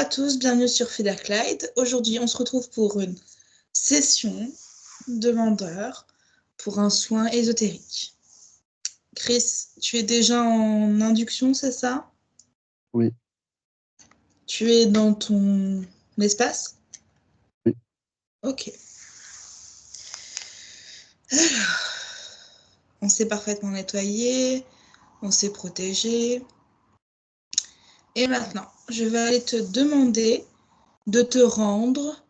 tous, bienvenue sur Featherclyde. Aujourd'hui, on se retrouve pour une session demandeur pour un soin ésotérique. Chris, tu es déjà en induction, c'est ça? Oui. Tu es dans ton espace? Oui. Ok. Alors, on s'est parfaitement nettoyé, on s'est protégé. Et maintenant, je vais aller te demander de te rendre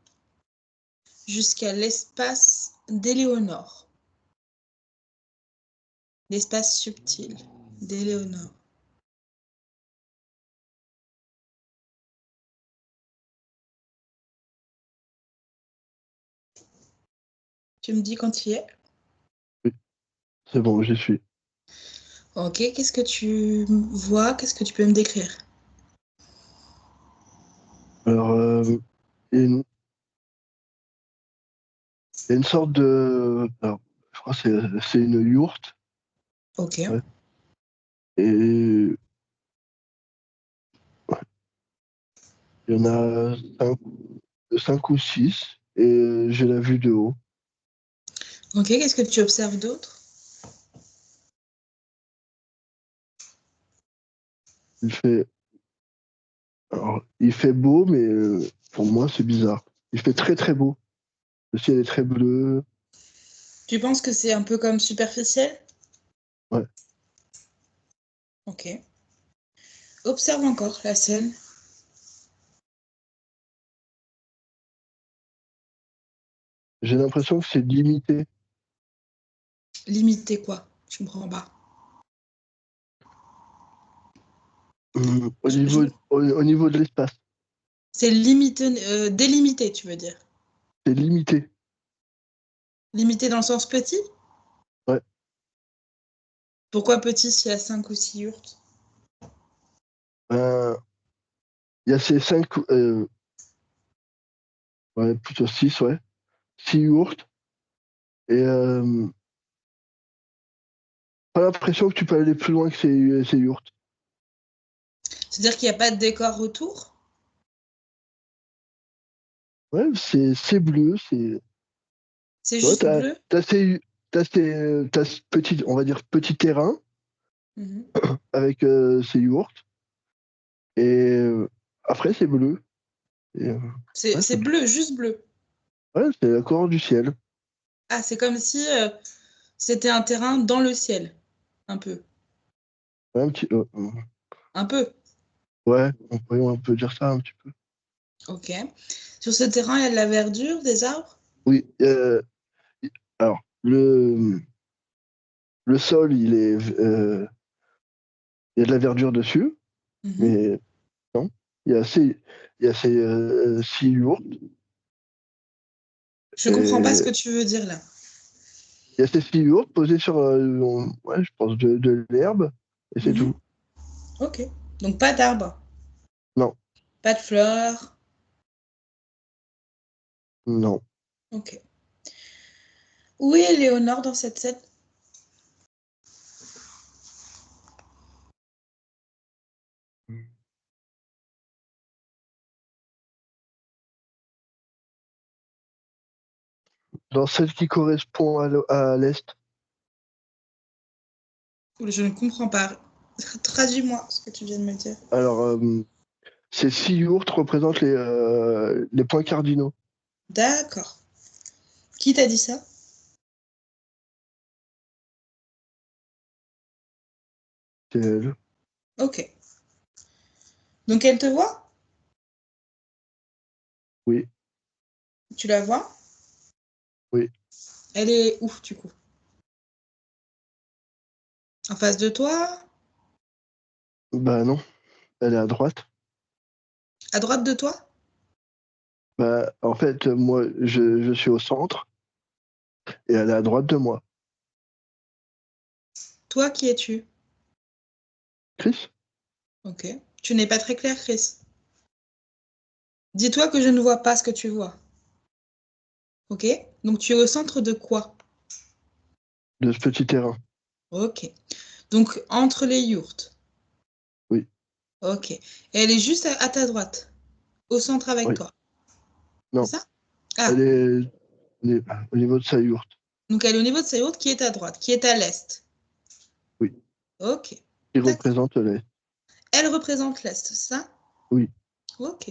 jusqu'à l'espace d'Éléonore. L'espace subtil d'Éléonore. Tu me dis quand tu y es? Oui. C'est bon, j'y suis. Ok, qu'est-ce que tu vois? Qu'est-ce que tu peux me décrire? Alors, il y a une sorte de... Alors, je crois que c'est une yourte. Ok. Ouais. Et ouais, il y en a 5 ou 6. Et j'ai la vue de haut. Ok, qu'est-ce que tu observes d'autre? Il fait... Alors, il fait beau, mais pour moi, c'est bizarre. Il fait très très beau. Le ciel est très bleu. Tu penses que c'est un peu comme superficiel? Ouais. Ok. Observe encore la scène. J'ai l'impression que c'est limité. Limité quoi? Je comprends pas. Au Je- niveau, je- au niveau de l'espace, C'est limité, délimité, tu veux dire? c'est limité. Limité dans le sens petit? Ouais. Pourquoi petit s'il y a 5 ou 6 yurts? Il y a ces 5... ouais, plutôt 6, ouais. 6 yourtes. Et pas l'impression que tu peux aller plus loin que ces yourtes. C'est-à-dire qu'il n'y a pas de décor autour? Ouais, c'est bleu, c'est. C'est Tu vois, juste bleu? t'as ce petit, on va dire, petit terrain Mhm. avec ces yourtes. Et après, c'est bleu. Et, ouais, C'est bleu, juste bleu. ouais, c'est la couleur du ciel. Ah, c'est comme si c'était un terrain dans le ciel. Un peu. Ouais, Un peu. ouais, on peut dire ça un petit peu. Ok. Sur ce terrain, il y a de la verdure, des arbres? Oui. Alors, le sol, il y a de la verdure dessus, Mhm. mais non. Il y a ces 6 yourtes. Je comprends pas ce que Et tu veux dire là. il y a ces 6 yourtes posées sur, ouais, je pense, de l'herbe, et c'est Mhm. tout. Ok. Donc pas d'arbres, Non, pas de fleurs. non. Ok. Où est Léonore dans cette scène? Dans celle qui correspond à l'est. Je ne comprends pas. Traduis-moi ce que tu viens de me dire. Alors, ces 6 yourtes représentent les points cardinaux. D'accord. Qui t'a dit ça? C'est elle. Ok. Donc elle te voit? Oui, Tu la vois? oui. Elle est où du coup? En face de toi? Bah non, elle est à droite. À droite de toi? Bah, en fait, moi, je suis au centre et elle est à droite de moi. Toi, qui es-tu? Chris? Ok. Tu n'es pas très clair, Chris. Dis-toi que je ne vois pas ce que tu vois. Ok? Donc tu es au centre de quoi? De ce petit terrain. Ok. Donc entre les yourtes. Oui, Ok. Et elle est juste à ta droite. au centre avec Oui. toi. Non. C'est ça? Ah, Elle est au niveau de sa yourte. donc elle est au niveau de sa yourte qui est à droite, qui est à l'est. Oui. Ok. Qui D'accord. représente l'Est. Elle représente l'est, c'est ça? Oui. Ok.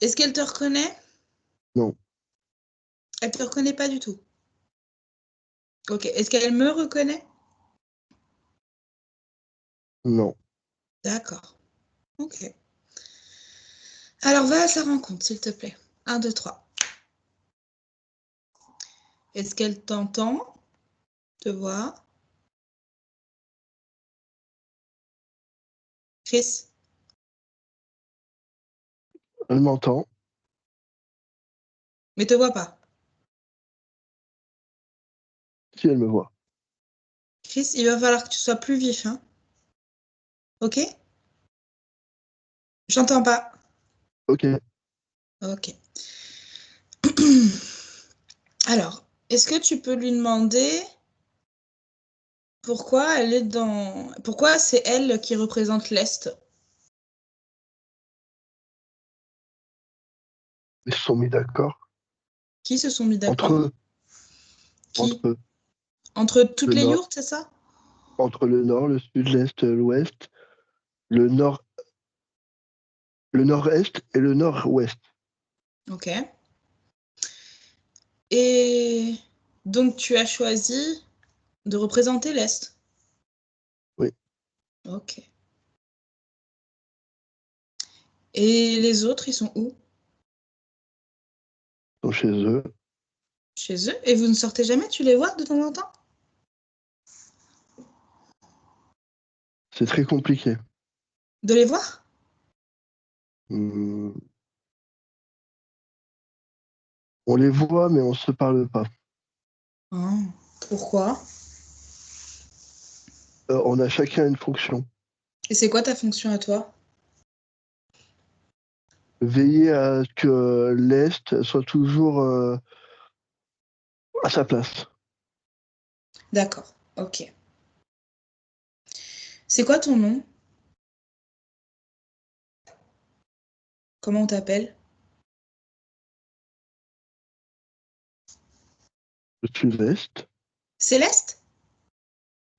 Est-ce qu'elle te reconnaît? Non. Elle te reconnaît pas du tout. Ok. Est-ce qu'elle me reconnaît? Non. D'accord. Ok. Alors va à sa rencontre, s'il te plaît. 1, 2, 3. Est-ce qu'elle t'entend? Te voit? Chris? Elle m'entend. Mais te voit pas. Si elle me voit. Chris, il va falloir que tu sois plus vif, hein? Ok? J'entends pas. Ok. Ok. Alors, est-ce que tu peux lui demander pourquoi elle est dans... Pourquoi c'est elle qui représente l'Est? Ils se sont mis d'accord. Qui se sont mis Entre d'accord? eux. Qui? Entre Entre toutes le les nord. yourtes, c'est ça? Entre le nord, le sud, l'est, l'ouest. Le nord. Le nord-est et le nord-ouest. Ok. Et donc tu as choisi de représenter l'Est. Oui. Ok. Et les autres, ils sont où? Ils sont chez eux. Chez eux. Et vous ne sortez jamais? Tu les vois de temps en temps? C'est très compliqué. De les voir? On les voit, mais on ne se parle pas. Ah, pourquoi? On a chacun une fonction. Et c'est quoi ta fonction à toi? Veiller à ce que l'Est soit toujours à sa place. D'accord. Ok. C'est quoi ton nom? Comment on t'appelle? Le sud-est. Céleste?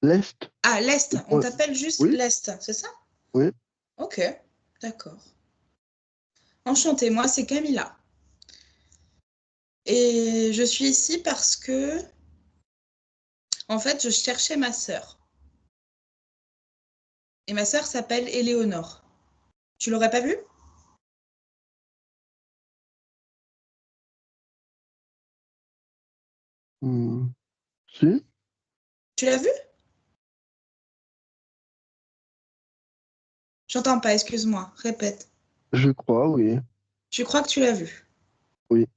L'Est. Ah, l'Est. On t'appelle juste Oui, l'Est, c'est ça? oui. Ok. D'accord. Enchantée, moi c'est Camilla. Et je suis ici parce que, en fait, je cherchais ma sœur. Et ma sœur s'appelle Éléonore. Tu l'aurais pas vue? Si, Tu l'as vue? J'entends pas, excuse-moi. Répète. je crois, oui. Tu crois que tu l'as vue? Oui.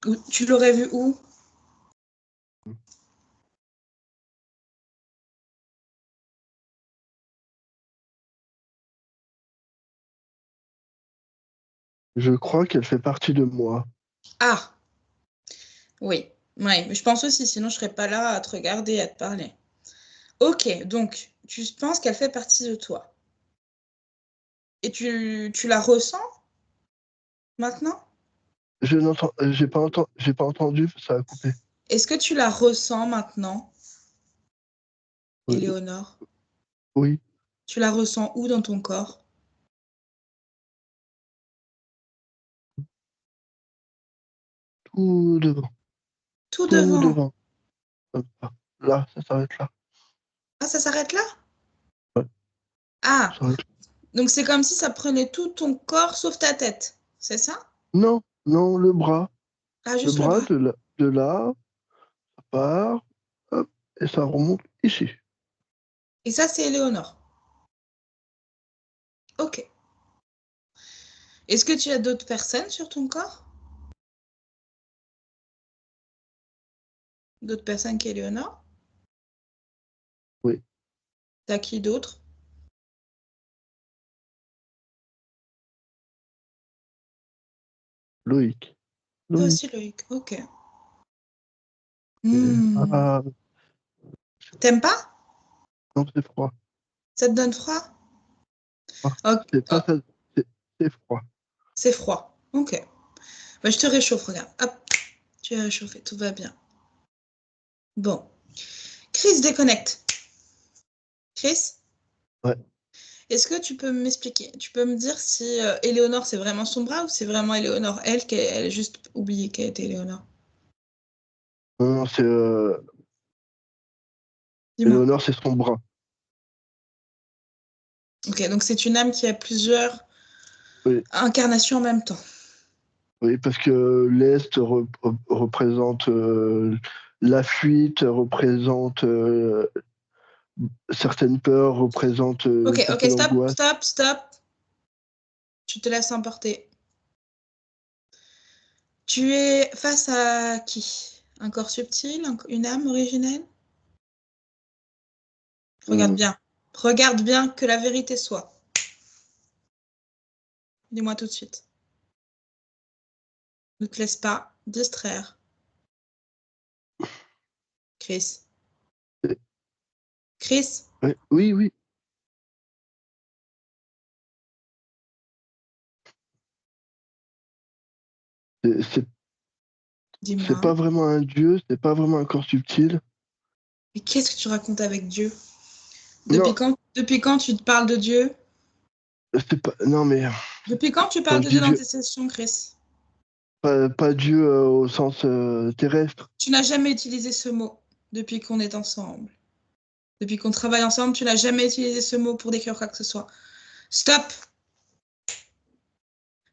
Ou tu l'aurais vue où? Je crois qu'elle fait partie de moi. Ah, oui. Ouais, mais je pense aussi, sinon je serais pas là à te regarder et à te parler. Ok, donc tu penses qu'elle fait partie de toi. Et tu la ressens maintenant? Je n'entends, j'ai pas entendu, ça a coupé. Est-ce que tu la ressens maintenant, Oui, Éléonore? oui, Tu la ressens où dans ton corps? tout devant, Tout tout devant. devant. Hop, là, ça s'arrête là. Ah, ça s'arrête là? Ouais, Ah, ça s'arrête là. donc c'est comme si ça prenait tout ton corps sauf ta tête. C'est ça? Non, non, Ah, le juste le bras bras. de là, ça part, hop, et ça remonte ici. Et ça, c'est Éléonore. Ok. Est-ce que tu as d'autres personnes sur ton corps? D'autres personnes qu'Éléonore? Oui, T'as qui d'autre? Loïc, Toi aussi, Loïc. Loïc. Ok. Et- Hmm. Ah, T'aimes pas? non, c'est froid. Ça te donne froid? Ah, Ok. c'est Oh, pas ça, c'est c'est froid. C'est froid. Ok. Bah, je te réchauffe, regarde. Hop, tu es réchauffé, tout va bien. Bon. Chris déconnecte. Chris, Ouais. est-ce que tu peux m'expliquer? Tu peux me dire si Éléonore, c'est vraiment son bras ou c'est vraiment Éléonore, elle, qu'elle a juste oublié qu'elle était Éléonore? Non, non, c'est Dis-moi. Éléonore, c'est son bras. Ok, donc c'est une âme qui a plusieurs Oui, incarnations en même temps. oui, parce que l'Est représente la fuite, représente certaines peurs, représente Ok, ok, certaines stop, angoisses. stop, stop. Tu te laisses emporter. Tu es face à qui? Un corps subtil, une âme originelle? Regarde Hum, bien. Regarde bien que la vérité soit. Dis-moi tout de suite. Ne te laisse pas distraire. Chris. c'est- Chris, ouais, oui, oui. C'est c'est dis-moi. pas vraiment un dieu, c'est pas vraiment un corps subtil. Mais qu'est-ce que tu racontes avec Dieu? Non, Depuis quand tu te parles de Dieu? c'est pas. Non, mais Depuis quand tu quand parles je de dis Dieu dans Dieu, tes sessions, Chris? pas Dieu au sens terrestre. Tu n'as jamais utilisé ce mot depuis qu'on est ensemble. Depuis qu'on travaille ensemble, tu n'as jamais utilisé ce mot pour décrire quoi que ce soit. Stop!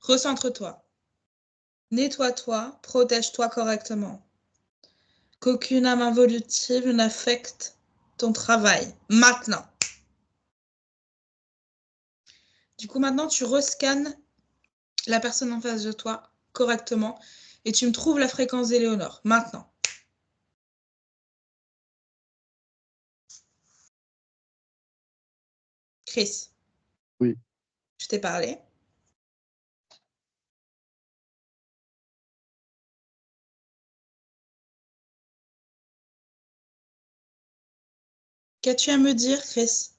Recentre-toi. Nettoie-toi, protège-toi correctement. Qu'aucune âme involutive n'affecte ton travail. Maintenant. Du coup, maintenant, tu rescannes la personne en face de toi correctement et tu me trouves la fréquence d'Éléonore. Maintenant. Chris, Oui. je t'ai parlé. Qu'as-tu à me dire, Chris?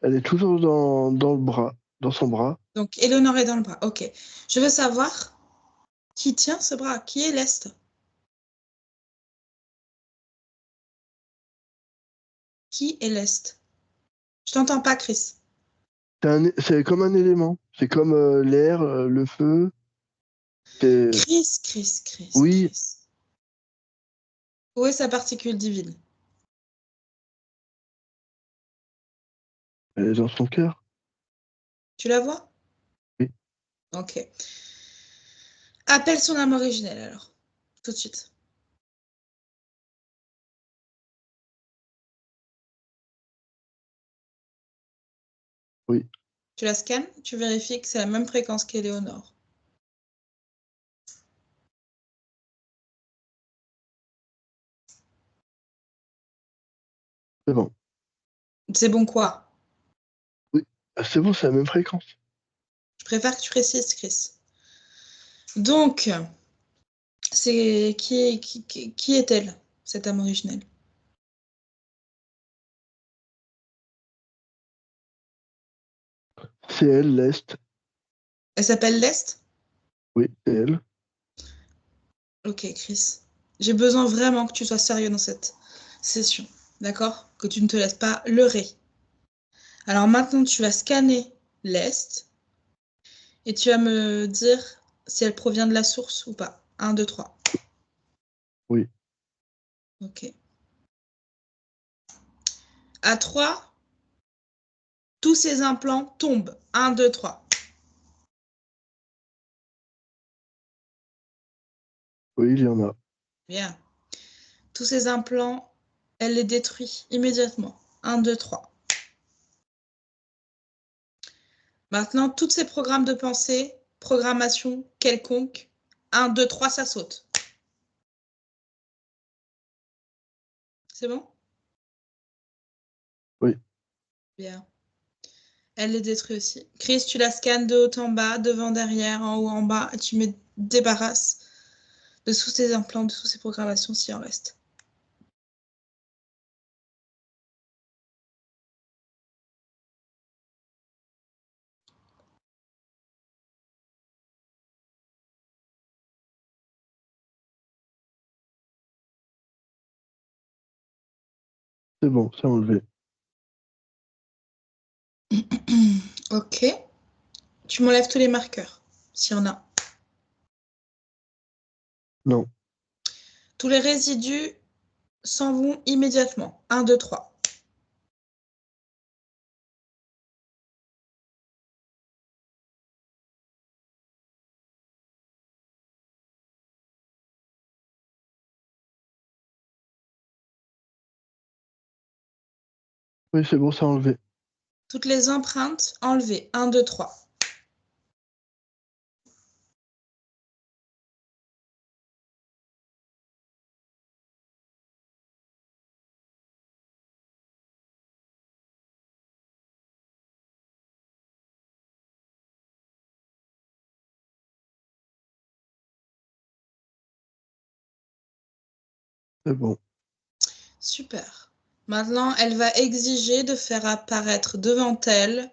Elle est toujours dans le bras, dans son bras. Donc, Éléonore est dans le bras. Ok. Je veux savoir qui tient ce bras. Qui est l'Est? Qui est l'Est? Je t'entends pas, Chris. C'est comme un élément. C'est comme l'air, le feu. C'est Oui, Chris. Où est sa particule divine? elle est dans son cœur. Tu la vois? Oui, Ok. Appelle son âme originelle alors. Tout de suite. oui, Tu la scannes, tu vérifies que c'est la même fréquence qu'Éléonore. c'est bon. C'est bon quoi? Oui, ah, c'est bon, c'est la même fréquence. Je préfère que tu précises, Chris. Donc, c'est qui est-elle, cette âme originelle? C'est elle, l'Est. Elle s'appelle Lest? Oui, c'est elle. Ok, Chris. J'ai besoin vraiment que tu sois sérieux dans cette session. D'accord? Que tu ne te laisses pas leurrer. Alors maintenant, tu vas scanner l'Est et tu vas me dire si elle provient de la source ou pas. 1, 2, 3. Oui, Ok. À 3, tous ces implants tombent. 1, 2, 3. oui, il y en a. Bien. Tous ces implants, elle les détruit immédiatement. 1, 2, 3. Maintenant, tous ces programmes de pensée, programmation quelconque, 1, 2, 3, ça saute. C'est bon? Oui, Bien. Elle les détruit aussi. Chris, tu la scannes de haut en bas, devant, derrière, en haut, en bas, et tu me débarrasses de tous ces implants, de toutes ces programmations s'il en reste. C'est bon, c'est enlevé. Ok. Tu m'enlèves tous les marqueurs, s'il y en a. Non. Tous les résidus s'en vont immédiatement. 1, 2, 3. Oui, c'est bon, c'est enlevé. Toutes les empreintes enlevées. 1, 2, 3. C'est bon. Super. Maintenant, elle va exiger de faire apparaître devant elle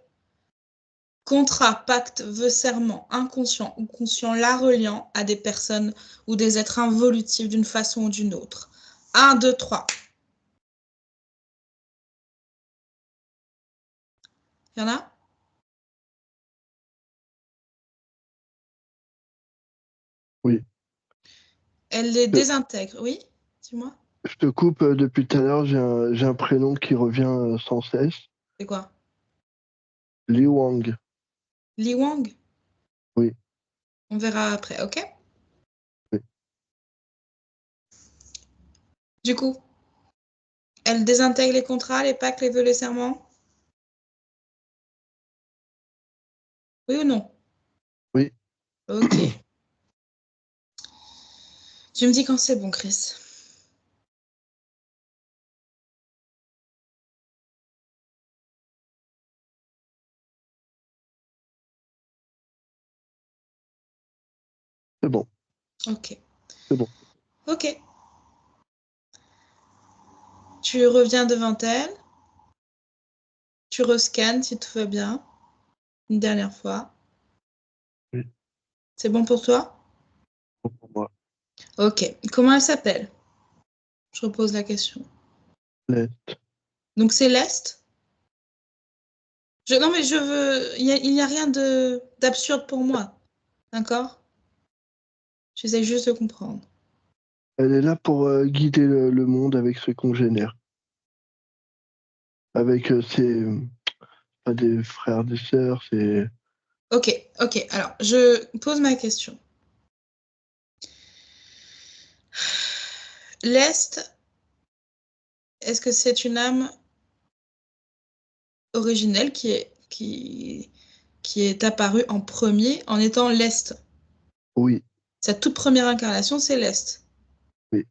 contrat, pacte, vœu, serment, inconscient ou conscient la reliant à des personnes ou des êtres involutifs d'une façon ou d'une autre. 1, 2, 3. Il y en a? Oui. Elle les désintègre. Oui? Dis-moi. Je te coupe depuis tout à l'heure, j'ai un prénom qui revient sans cesse. C'est quoi? Li Wang. Li Wang? Oui. On verra après, ok? Oui. Du coup, elle désintègre les contrats, les pactes, les vœux, les serments? Oui ou non? Oui. Ok. Tu me dis quand c'est bon, Chris. C'est bon. Ok. C'est bon. Ok. Tu reviens devant elle. Tu rescannes si tout va bien. Une dernière fois. Oui. C'est bon pour toi? Bon pour moi. Ok. Comment elle s'appelle? Je repose la question. L'Est. Donc c'est l'Est? Non mais je veux... Il n'y a rien d'absurde pour moi. D'accord? J'essaie juste de comprendre. Elle est là pour guider le monde avec ses congénères. Avec ses... pas des frères, des sœurs, c'est... Ok, ok. Alors, je pose ma question. L'Est, est-ce que c'est une âme originelle qui est apparue en premier en étant l'Est? Oui. Sa toute première incarnation, c'est l'Est. Oui.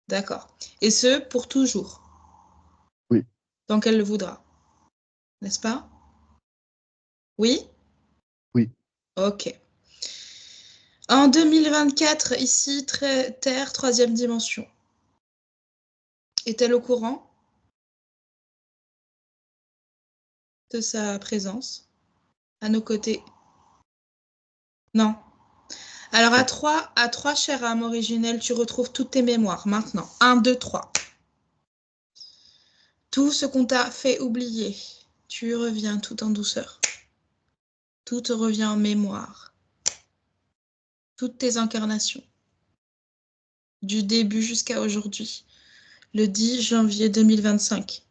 D'accord. Et ce, pour toujours, Oui. tant qu'elle le voudra. N'est-ce pas? Oui? Oui. Ok. En 2024, ici, Terre, troisième dimension. Est-elle au courant de sa présence à nos côtés? Non. Alors, Non. à 3, chère âme originelle, tu retrouves toutes tes mémoires maintenant. 1, 2, 3. Tout ce qu'on t'a fait oublier, tu reviens tout en douceur. Tout te revient en mémoire. Toutes tes incarnations, du début jusqu'à aujourd'hui, le 10 janvier 2025.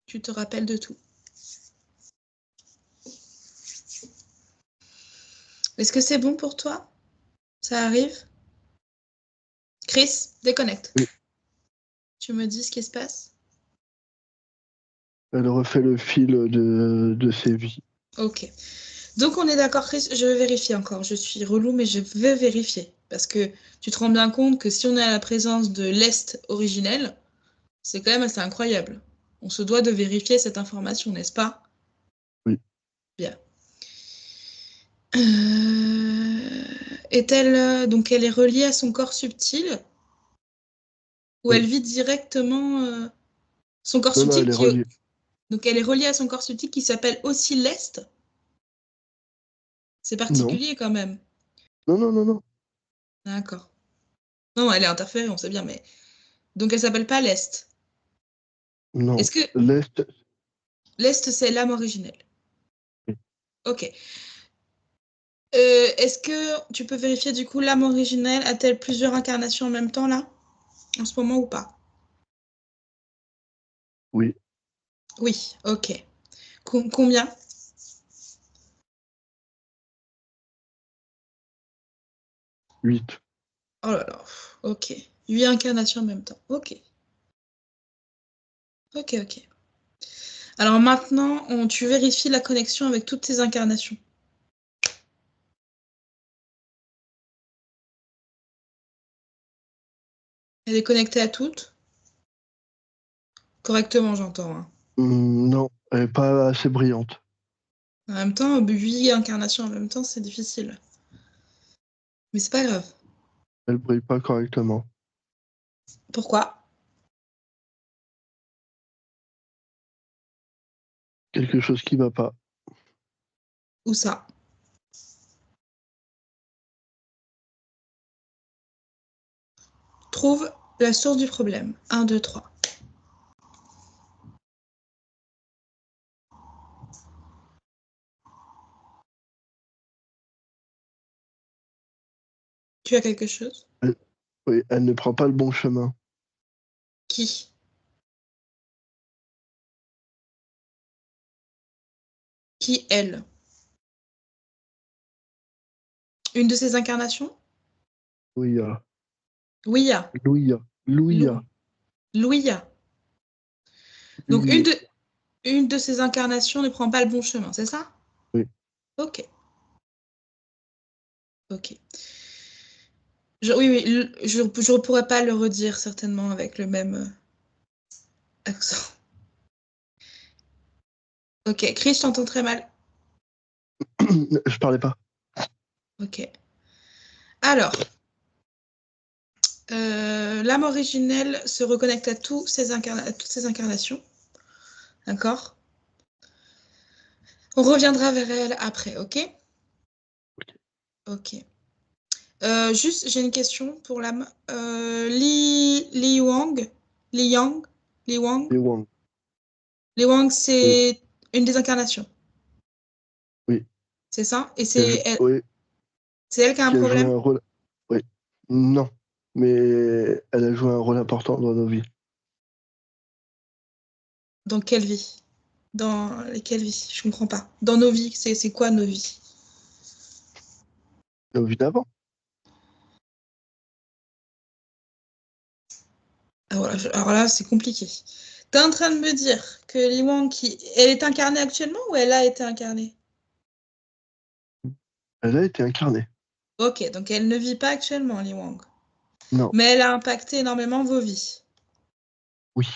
Tu te rappelles de tout. Est-ce que c'est bon pour toi? Ça arrive? Chris, déconnecte. Oui. Tu me dis ce qui se passe? Elle refait le fil de ses vies. Ok. Donc on est d'accord, Chris, je vais vérifier encore. Je suis relou, mais je vais vérifier. Parce que tu te rends bien compte que si on est à la présence de l'Est originel, c'est quand même assez incroyable. On se doit de vérifier cette information, n'est-ce pas? Oui. Bien. Est-elle donc elle est reliée à son corps subtil ou Oui. elle vit directement son corps Non, non, subtil elle est qui est... reliée. Donc elle est reliée à son corps subtil qui s'appelle aussi l'Est. C'est Non. particulier quand même. Non, non, non, non. D'accord. Non, elle est interférée, on sait bien, mais Donc, elle s'appelle pas l'Est. Non. Est-ce que L'Est, l'Est, c'est l'âme originelle? oui. Ok. Est-ce que tu peux vérifier du coup l'âme originelle a-t-elle plusieurs incarnations en même temps là, en ce moment ou pas? Oui. Oui, ok. Combien? 8. Oh là là, ok. 8 incarnations en même temps. Ok, ok, ok. Alors maintenant, tu vérifies la connexion avec toutes ces incarnations. Elle est connectée à toutes? Correctement, j'entends, hein. Non, elle n'est pas assez brillante. En même temps, 8 incarnations en même temps, c'est difficile. Mais c'est pas grave. Elle brille pas correctement. Pourquoi? Quelque chose qui va pas. Où ça? Trouve la source du problème. 1, 2, 3. Tu as quelque chose? Oui, elle ne prend pas le bon chemin. Qui? Qui, elle? Une de ces incarnations? Louia. Louia. Louia. Louia. Louia. Donc Oui. une de ces incarnations ne prend pas le bon chemin, c'est ça? Oui. Ok. Ok. Oui, oui, je ne pourrais pas le redire certainement avec le même accent. Ok, Chris, je t'entends très mal. Je parlais pas. Ok. Alors, l'âme originelle se reconnecte à, à toutes ces incarnations. D'accord? On reviendra vers elle après, ok? Ok. Juste, j'ai une question pour l'âme. Li Wang, Li Yang, Li Wang. Les Wang. Li Wang, Oui. c'est une des incarnations, Oui. c'est ça? Et Oui. c'est elle qui a un Qui a joué problème? un rôle. Oui. Non. Mais elle a joué un rôle important dans nos vies. Dans quelle vie? Dans lesquelles vies? Je comprends pas. Dans nos vies, c'est quoi nos vies? Nos vies d'avant. Ah, voilà, alors là, c'est compliqué. T'es en train de me dire que Li Wang, elle est incarnée actuellement ou elle a été incarnée? Elle a été incarnée. Ok, donc elle ne vit pas actuellement, Li Wang. Non. Mais elle a impacté énormément vos vies. Oui.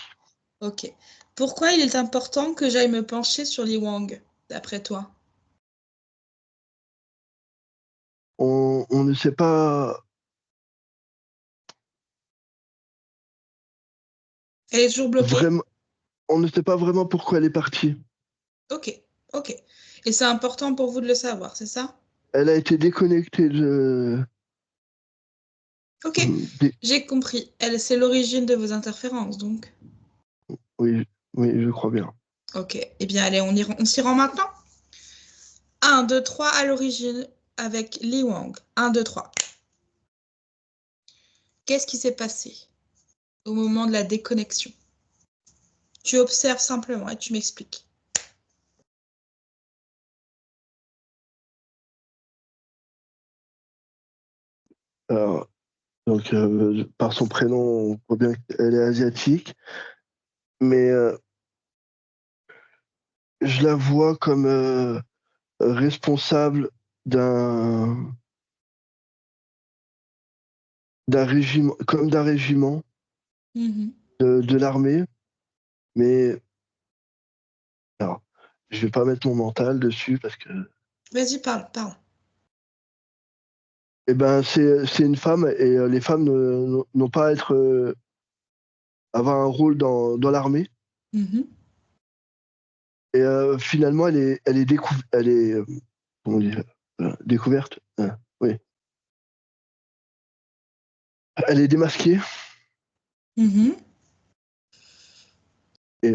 Ok. Pourquoi il est important que j'aille me pencher sur Li Wang, d'après toi? On ne sait pas Elle est toujours bloquée? vraiment. On ne sait pas vraiment pourquoi elle est partie. Ok, ok. Et c'est important pour vous de le savoir, c'est ça? Elle a été déconnectée Ok, des- j'ai compris. C'est l'origine de vos interférences, donc. Oui, oui, je crois bien. Ok, eh bien allez, on s'y rend maintenant. 1, 2, 3 à l'origine avec Li Wang. 1, 2, 3. Qu'est-ce qui s'est passé au moment de la déconnexion? Tu observes simplement et tu m'expliques. Alors, donc, par son prénom, on voit bien qu'elle est asiatique, mais je la vois comme responsable d'un régiment, comme d'un régiment Mhm. de l'armée, mais alors, je vais pas mettre mon mental dessus parce que, Vas-y, parle, parle. eh ben, c'est une femme et les femmes n'ont pas à être avoir un rôle dans l'armée. Mhm. Et finalement, elle est comment dire, découverte. Oui, elle est démasquée Mhm. Et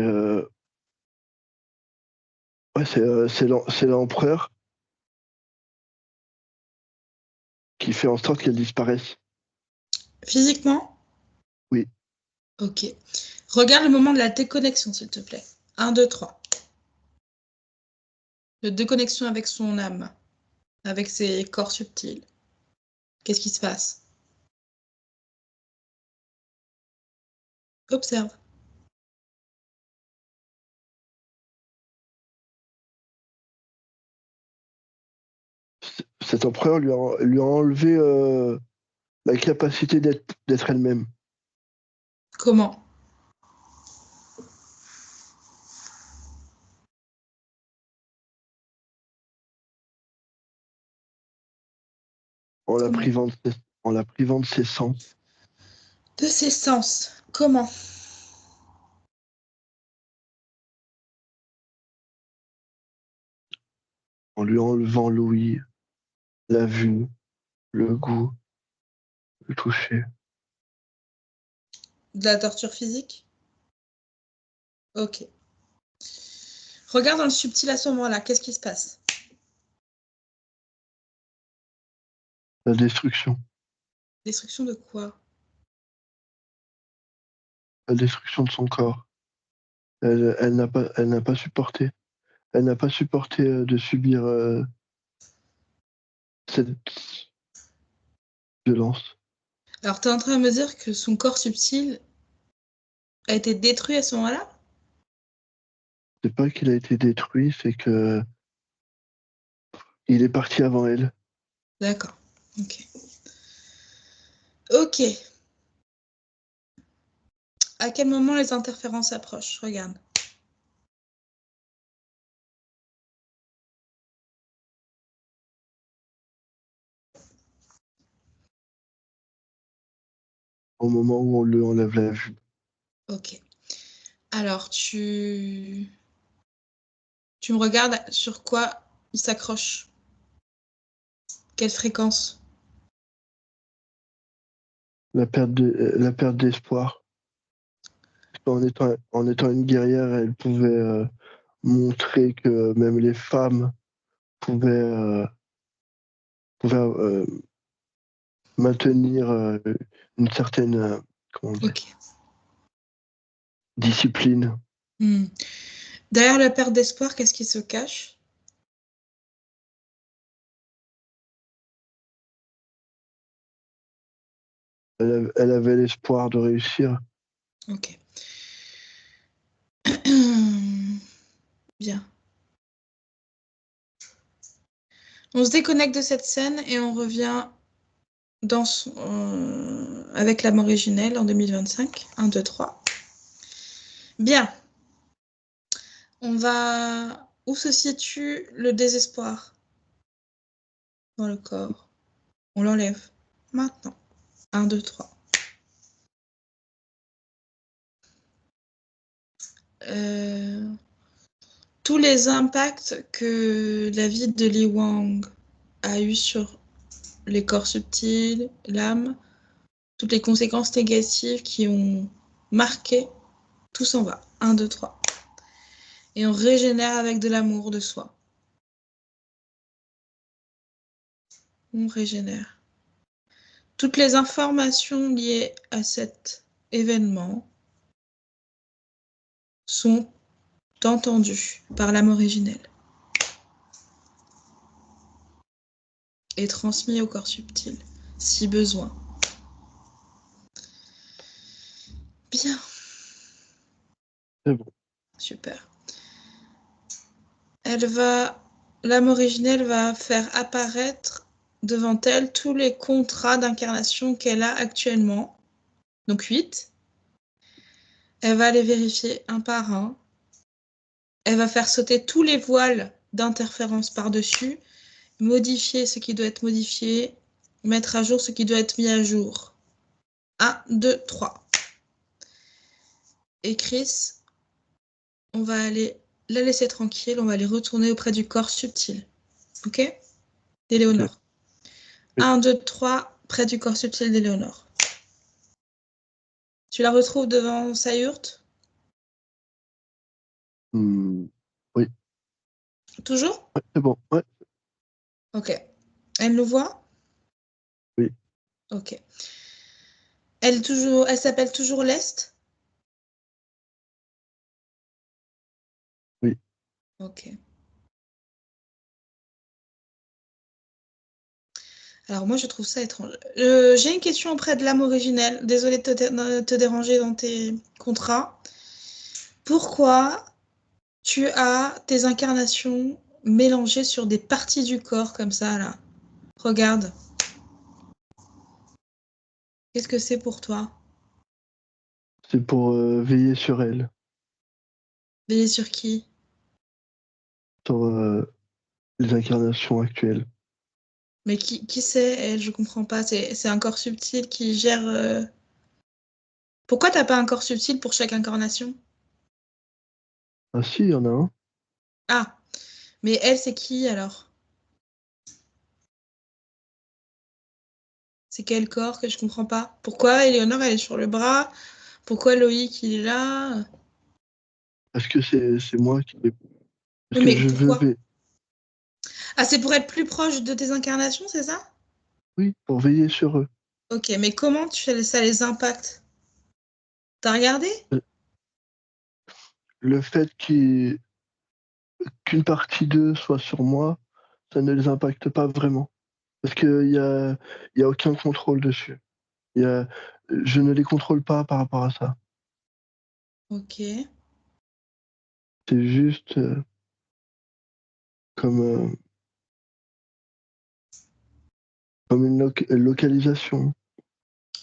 ouais, c'est l'empereur qui fait en sorte qu'elle disparaisse. Physiquement? Oui. Ok. Regarde le moment de la déconnexion, s'il te plaît. 1, 2, 3. De déconnexion avec son âme, avec ses corps subtils. Qu'est-ce qui se passe? Observe. Cet empereur lui a enlevé la capacité d'être elle-même. Comment? En la Comment? privant en la privant de ses sens. De ses sens. Comment? En lui enlevant l'ouïe, la vue, le goût, le toucher. De la torture physique? Ok. Regarde dans le subtil à ce moment-là. Qu'est-ce qui se passe? La destruction. Destruction de quoi? La destruction de son corps. Elle n'a pas supporté. Elle n'a pas supporté de subir cette violence. Alors, tu es en train de me dire que son corps subtil a été détruit à ce moment-là? C'est pas qu'il a été détruit, c'est que il est parti avant elle. D'accord. Ok. Ok. À quel moment les interférences approchent? Regarde. Au moment où on lui enlève la vue. Ok. Alors, tu me regardes sur quoi il s'accroche? Quelle fréquence? La perte d'espoir. En étant une guerrière, elle pouvait montrer que même les femmes pouvaient maintenir une certaine comment dire, Ok. discipline. Hmm. Derrière la perte d'espoir, qu'est-ce qui se cache? Elle avait l'espoir de réussir. Ok. Bien. On se déconnecte de cette scène et on revient avec l'âme originelle en 2025. 1, 2, 3. Bien. On va... Où se situe le désespoir dans le corps? On l'enlève. Maintenant. 1, 2, 3. Tous les impacts que la vie de Li Wang a eu sur les corps subtils, l'âme, toutes les conséquences négatives qui ont marqué, tout s'en va. 1, 2, 3. Et on régénère avec de l'amour de soi. On régénère. Toutes les informations liées à cet événement sont entendues par l'âme originelle et transmises au corps subtil, si besoin. Bien. C'est bon. Super. L'âme originelle va faire apparaître devant elle tous les contrats d'incarnation qu'elle a actuellement, donc 8. Elle va les vérifier un par un. Elle va faire sauter tous les voiles d'interférence par-dessus, modifier ce qui doit être modifié, mettre à jour ce qui doit être mis à jour. 1, 2, 3. Et Chris, on va aller la laisser tranquille, on va aller retourner auprès du corps subtil. Ok? Ok. D'Éléonore. Oui. 1, 2, 3, près du corps subtil d'Éléonore. Tu la retrouves devant sa yourte? Oui, Toujours? ouais, c'est bon. Ouais, Ok. Elle le voit? oui, Ok. Elle s'appelle toujours Lest? oui. Ok. Alors moi, je trouve ça étrange. J'ai une question auprès de l'âme originelle. Désolée de te déranger dans tes contrats. Pourquoi tu as tes incarnations mélangées sur des parties du corps comme ça, là? Regarde. Qu'est-ce que c'est pour toi? C'est pour veiller sur elle, Veiller sur qui? sur les incarnations actuelles. Mais qui c'est, elle? Je comprends pas. C'est un corps subtil qui gère... Pourquoi t'as pas un corps subtil pour chaque incarnation? Ah si, il y en a un. Ah, mais elle, c'est qui alors? C'est quel corps que je comprends pas? Pourquoi Éléonore, elle est sur le bras? Pourquoi Loïc, il est là? Parce que c'est moi qui l'ai. Parce Oui, que mais je veux. pourquoi? Ah, c'est pour être plus proche de tes incarnations, c'est ça? Oui, pour veiller sur eux. Ok, mais comment ça les impacte? T'as regardé? Le fait qu'une partie d'eux soit sur moi, ça ne les impacte pas vraiment. Parce qu'il y a aucun contrôle dessus. Il y a, je ne les contrôle pas par rapport à ça. Ok, C'est juste comme, comme une localisation.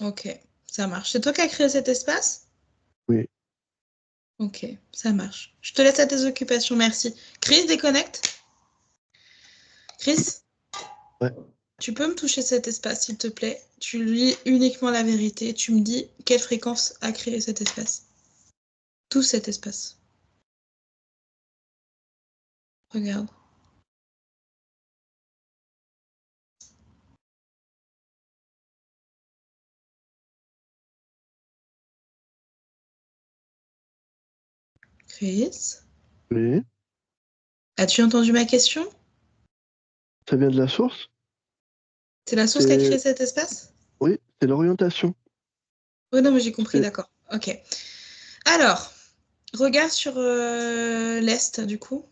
ok, ça marche. C'est toi qui as créé cet espace? Oui, Ok, ça marche. Je te laisse à tes occupations, merci. Chris, déconnecte. Chris, ouais, tu peux me toucher cet espace, s'il te plaît? Tu lis uniquement la vérité. Tu me dis quelle fréquence a créé cet espace. Tout cet espace. Regarde. Chris, oui. as-tu entendu ma question? Ça vient de la source. C'est la source qui a créé C'est, cet espace? oui, c'est l'orientation. Oui, non, mais j'ai compris, C'est, d'accord. Ok. Alors, regarde sur l'Est, du coup.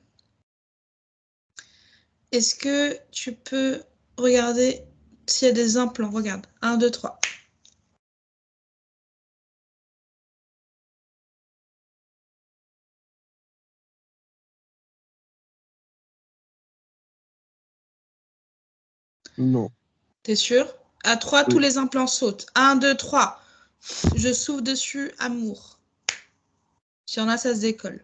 Est-ce que tu peux regarder s'il y a des implants? Regarde. Un, 2, 3. non, T'es sûr? À 3, tous oui, les implants sautent. Un, 2, 3. Je souffle dessus, amour. S'il y en a, ça se décolle.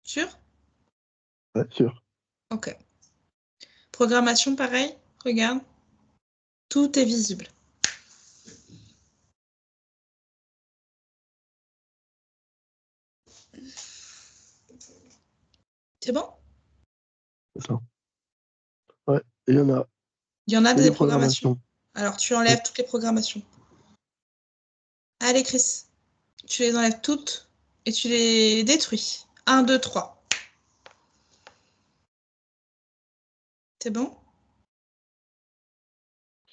Sûr? ouais, sûr. Ok. Programmation, pareil. Regarde. Tout est visible. C'est bon? Attends. Ouais, il y en a. Il y en a Il y a des des programmations. programmations. Alors, tu Oui, enlèves toutes les programmations. Allez, Chris. Tu les enlèves toutes et tu les détruis. Un, 2, 3. C'est bon?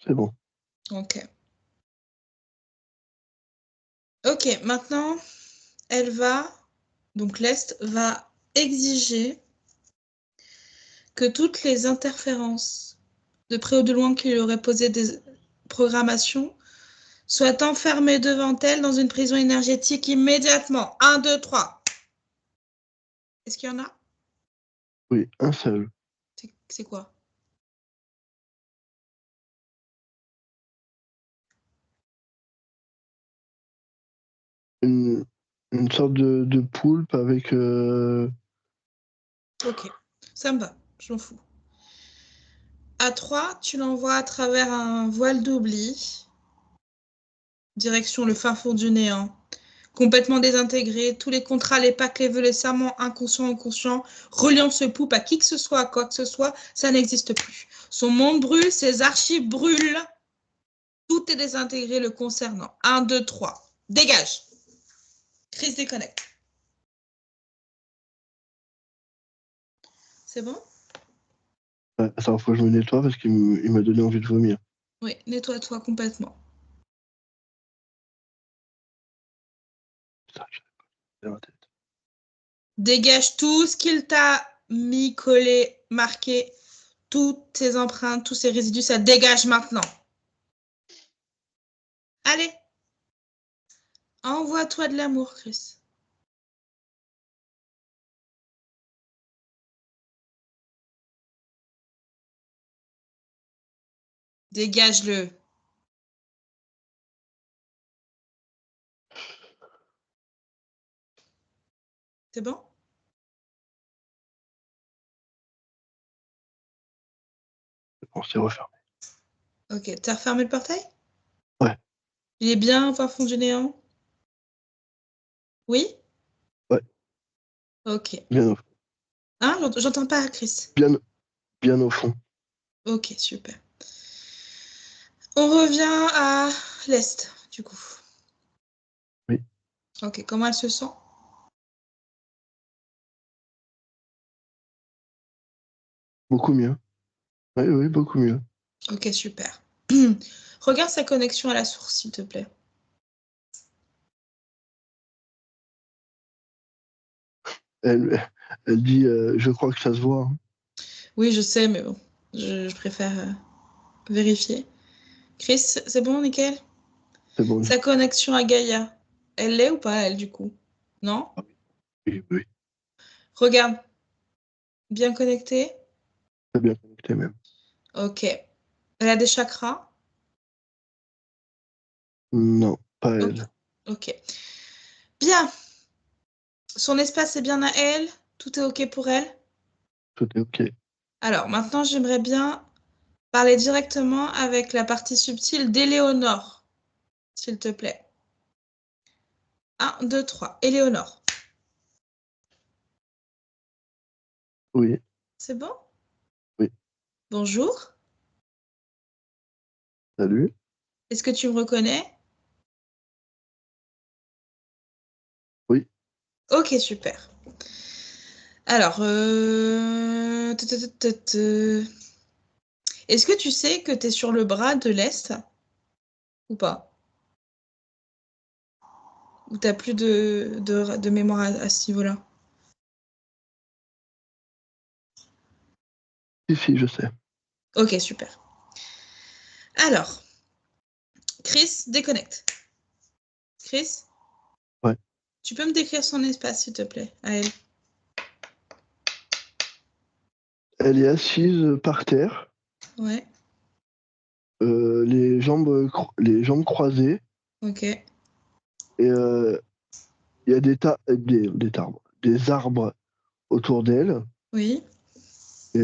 c'est bon. Ok. Ok, maintenant, elle va, donc l'Est va exiger que toutes les interférences de près ou de loin qui lui auraient posé des programmations soient enfermées devant elle dans une prison énergétique immédiatement. Un, 2, 3. Est-ce qu'il y en a? Oui, un seul. C'est quoi? Une, une sorte de poulpe avec. Ok, ça me va, je m'en fous. À 3, tu l'envoies à travers un voile d'oubli, direction le fin fond du néant. Complètement désintégré, tous les contrats, les pactes, les vœux, les serments, inconscients, inconscients, reliant ce poupe à qui que ce soit, à quoi que ce soit, ça n'existe plus. Son monde brûle, ses archives brûlent. Tout est désintégré le concernant. 1, 2, 3. Dégage. Chris déconnecte. C'est bon? Ouais, attends, faut que je me nettoie parce qu'il m'a donné envie de vomir. Oui, nettoie-toi complètement. Putain, j'ai la tête. Dégage tout ce qu'il t'a mis, collé, marqué, toutes ces empreintes, tous ces résidus, ça dégage maintenant. Allez, envoie-toi de l'amour, Chris. Dégage-le. C'est bon? On s'est refermé. Ok, t'as refermé le portail? Ouais. Il est bien au fin fond du néant? Oui? Ouais. Ok. Bien au fond. Hein, j'entends pas, Chris. Bien au fond. Ok, super. On revient à l'Est, du coup. Oui. Ok, comment elle se sent? Beaucoup mieux. Oui, oui, beaucoup mieux. Ok, super. Regarde sa connexion à la source, s'il te plaît. Elle dit, je crois que ça se voit. Hein. Oui, je sais, mais bon, je préfère vérifier. Chris, c'est bon, nickel? C'est bon. Sa connexion à Gaïa, elle l'est ou pas, elle, du coup? Non? Oui, oui. Regarde, bien connecté? C'est bien connecté même. Ok. Elle a des chakras? Non, pas Ok. elle. Ok. Bien. Son espace est bien à elle? Tout est ok pour elle? Tout est OK. Alors, maintenant, j'aimerais bien parler directement avec la partie subtile d'Éléonore, s'il te plaît. 1, 2, 3. Éléonore. Oui, C'est bon? oui. Bonjour. Salut. Est-ce que tu me reconnais? Oui. Ok, super. Alors, est-ce que tu sais que tu es sur le bras de l'Est ou pas? Ou t'as plus de mémoire à ce niveau-là? Si, je sais. Ok, super. Alors, Chris, déconnecte. Chris, Ouais. tu peux me décrire son espace, s'il te plaît, à elle? Elle est assise par terre, Ouais, les jambes croisées, ok. et il y a des arbres autour d'elle, Oui. et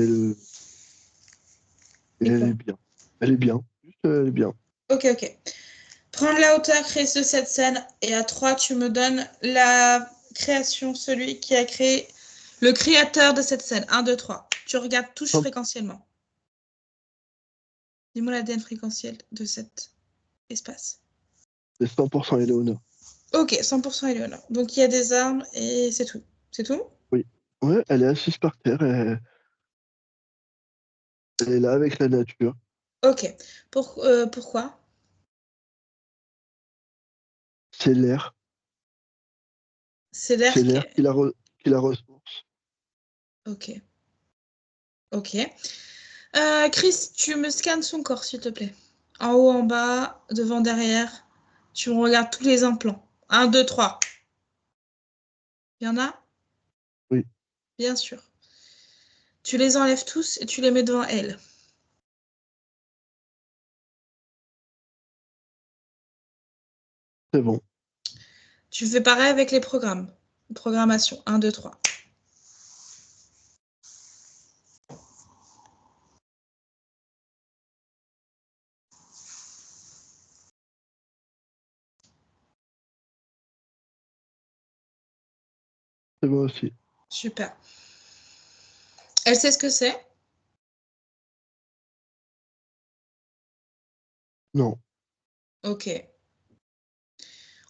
Et elle quoi? est bien. Elle est bien. Juste, elle est bien. Ok, ok. Prends la hauteur, Chris, de cette scène, et à 3, tu me donnes la création, celui qui a créé, le créateur de cette scène. 1, 2, 3. Tu regardes, touche 100%, fréquentiellement. Dis-moi l'ADN fréquentiel de cet espace. c'est 100% Eleonore. Ok, 100% Eleonore. Donc il y a des arbres et c'est tout. C'est tout? Oui. Ouais, elle est assise par terre, elle est là avec la nature. Ok. Pourquoi? C'est l'air. C'est l'air C'est qui... l'air qui la ressource. Ok. Ok. Chris, tu me scannes son corps, s'il te plaît. En haut, en bas, devant, derrière. Tu me regardes tous les implants. 1, 2, 3. Il y en a? Oui, Bien sûr. Tu les enlèves tous et tu les mets devant elle. c'est bon. Tu fais pareil avec les programmes. Programmation. 1, 2, 3. C'est bon aussi. Super. Elle sait ce que c'est? Non. Ok.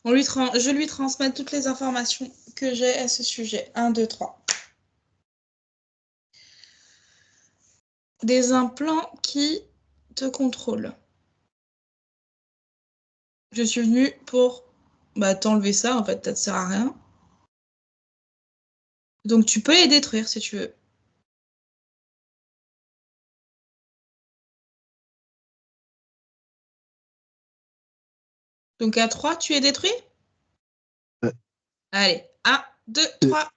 Je lui transmets toutes les informations que j'ai à ce sujet. 1, 2, 3. Des implants qui te contrôlent. Je suis venue pour t'enlever ça, en fait, ça ne sert à rien. Donc tu peux les détruire si tu veux. Donc à 3, tu es détruit? Ouais. Allez, 1, 2, 3.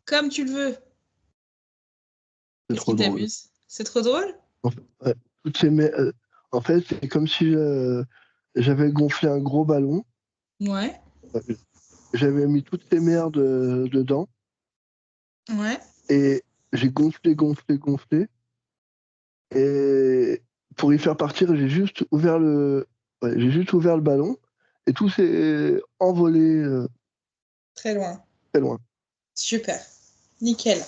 Comme tu le veux. C'est Qu'est-ce trop qui drôle. t'amuse? C'est trop drôle? Ouais. En fait, c'est comme si j'avais gonflé un gros ballon. Ouais. J'avais mis toutes ces merdes dedans. Ouais. Et j'ai gonflé. Et pour y faire partir, j'ai juste ouvert le ballon et tout s'est envolé Très loin. très loin. Super. Nickel.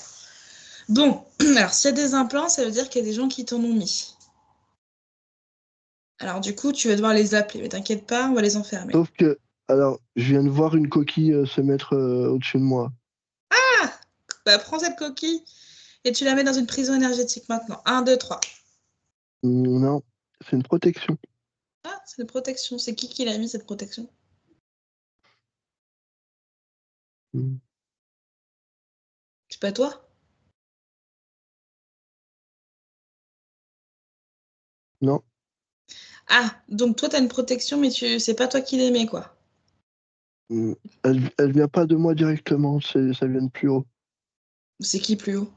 Bon, alors s'il y a des implants, ça veut dire qu'il y a des gens qui t'en ont mis. Alors du coup, tu vas devoir les appeler, mais t'inquiète pas, on va les enfermer. Sauf que, alors, je viens de voir une coquille se mettre au-dessus de moi. Prends cette coquille et tu la mets dans une prison énergétique maintenant. 1, 2, 3. Non, c'est une protection. Ah, c'est une protection. C'est qui l'a mis cette protection? Mm. C'est pas toi? Non, Ah, donc toi, t'as une protection, mais c'est pas toi qui l'aimais, quoi. Mm. Elle vient pas de moi directement, ça vient de plus haut. C'est qui plus haut?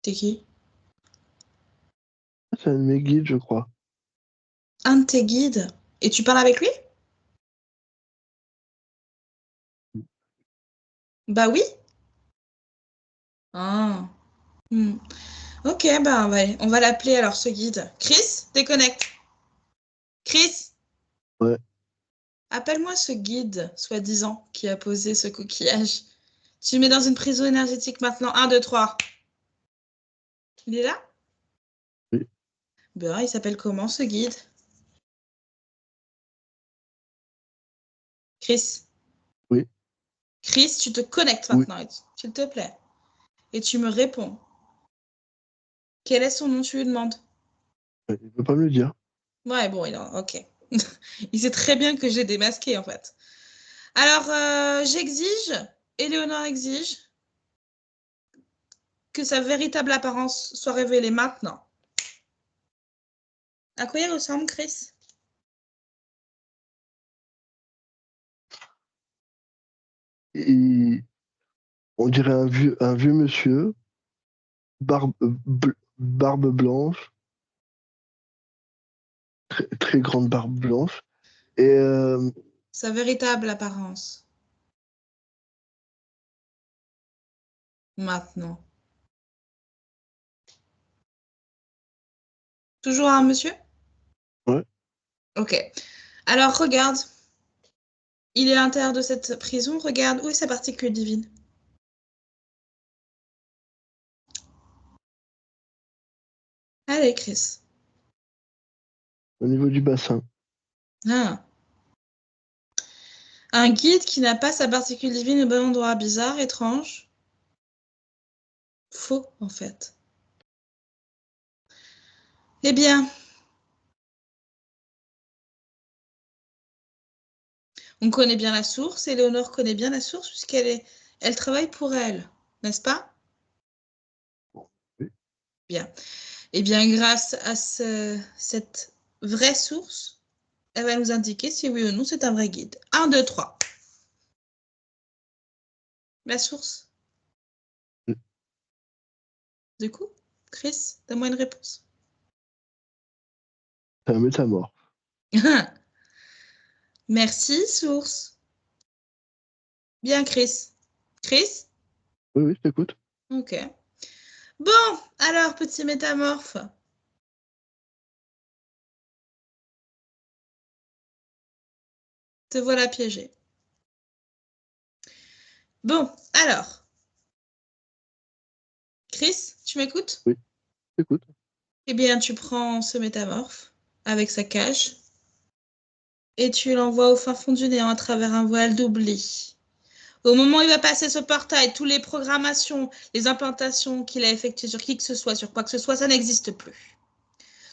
T'es qui? C'est un de mes guides, je crois. Un de tes guides. Et tu parles avec lui? Bah oui. Ah. Hmm. Ok, ouais. On va l'appeler alors ce guide. Chris, déconnecte. Chris, Ouais, appelle-moi ce guide, soi-disant, qui a posé ce coquillage. Tu le mets dans une prison énergétique maintenant. 1, 2, 3. Il est là? oui, Ben, il s'appelle comment ce guide? Chris. oui, Chris, tu te connectes oui. maintenant, s'il te plaît. Et tu me réponds. Quel est son nom, tu lui demandes? Ouais, il veut pas me le dire. Ouais, bon, ok. Il sait très bien que j'ai démasqué, en fait. Alors, j'exige, Éléonore exige, que sa véritable apparence soit révélée maintenant. À quoi il ressemble, Chris? Et on dirait un vieux monsieur, barbe blanche, très grande barbe blanche. Et Sa véritable apparence. Maintenant. Toujours un monsieur? ouais, Ok. Alors, regarde. Il est à l'intérieur de cette prison. Regarde, où est sa particule divine? Allez, Chris. au niveau du bassin. Ah. Un guide qui n'a pas sa particule divine au bon endroit. Bizarre, étrange. Faux, en fait. Eh bien, on connaît bien la source. Éléonore connaît bien la source elle travaille pour elle, n'est-ce pas? Oui. Bien. Eh bien, grâce à cette vraie source, elle va nous indiquer si oui ou non c'est un vrai guide. 1, 2, 3. La source. Du coup, Chris, donne-moi une réponse. C'est un métamorphe. Merci, source. Bien, Chris. Chris? Oui, oui, je t'écoute. Ok. Bon, alors, petit métamorphe, te voilà piégé. Bon, alors, Chris, tu m'écoutes? Oui, écoute. Eh bien, tu prends ce métamorphe avec sa cage et tu l'envoies au fin fond du néant à travers un voile d'oubli. Au moment où il va passer ce portail, toutes les programmations, les implantations qu'il a effectuées sur qui que ce soit, sur quoi que ce soit, ça n'existe plus.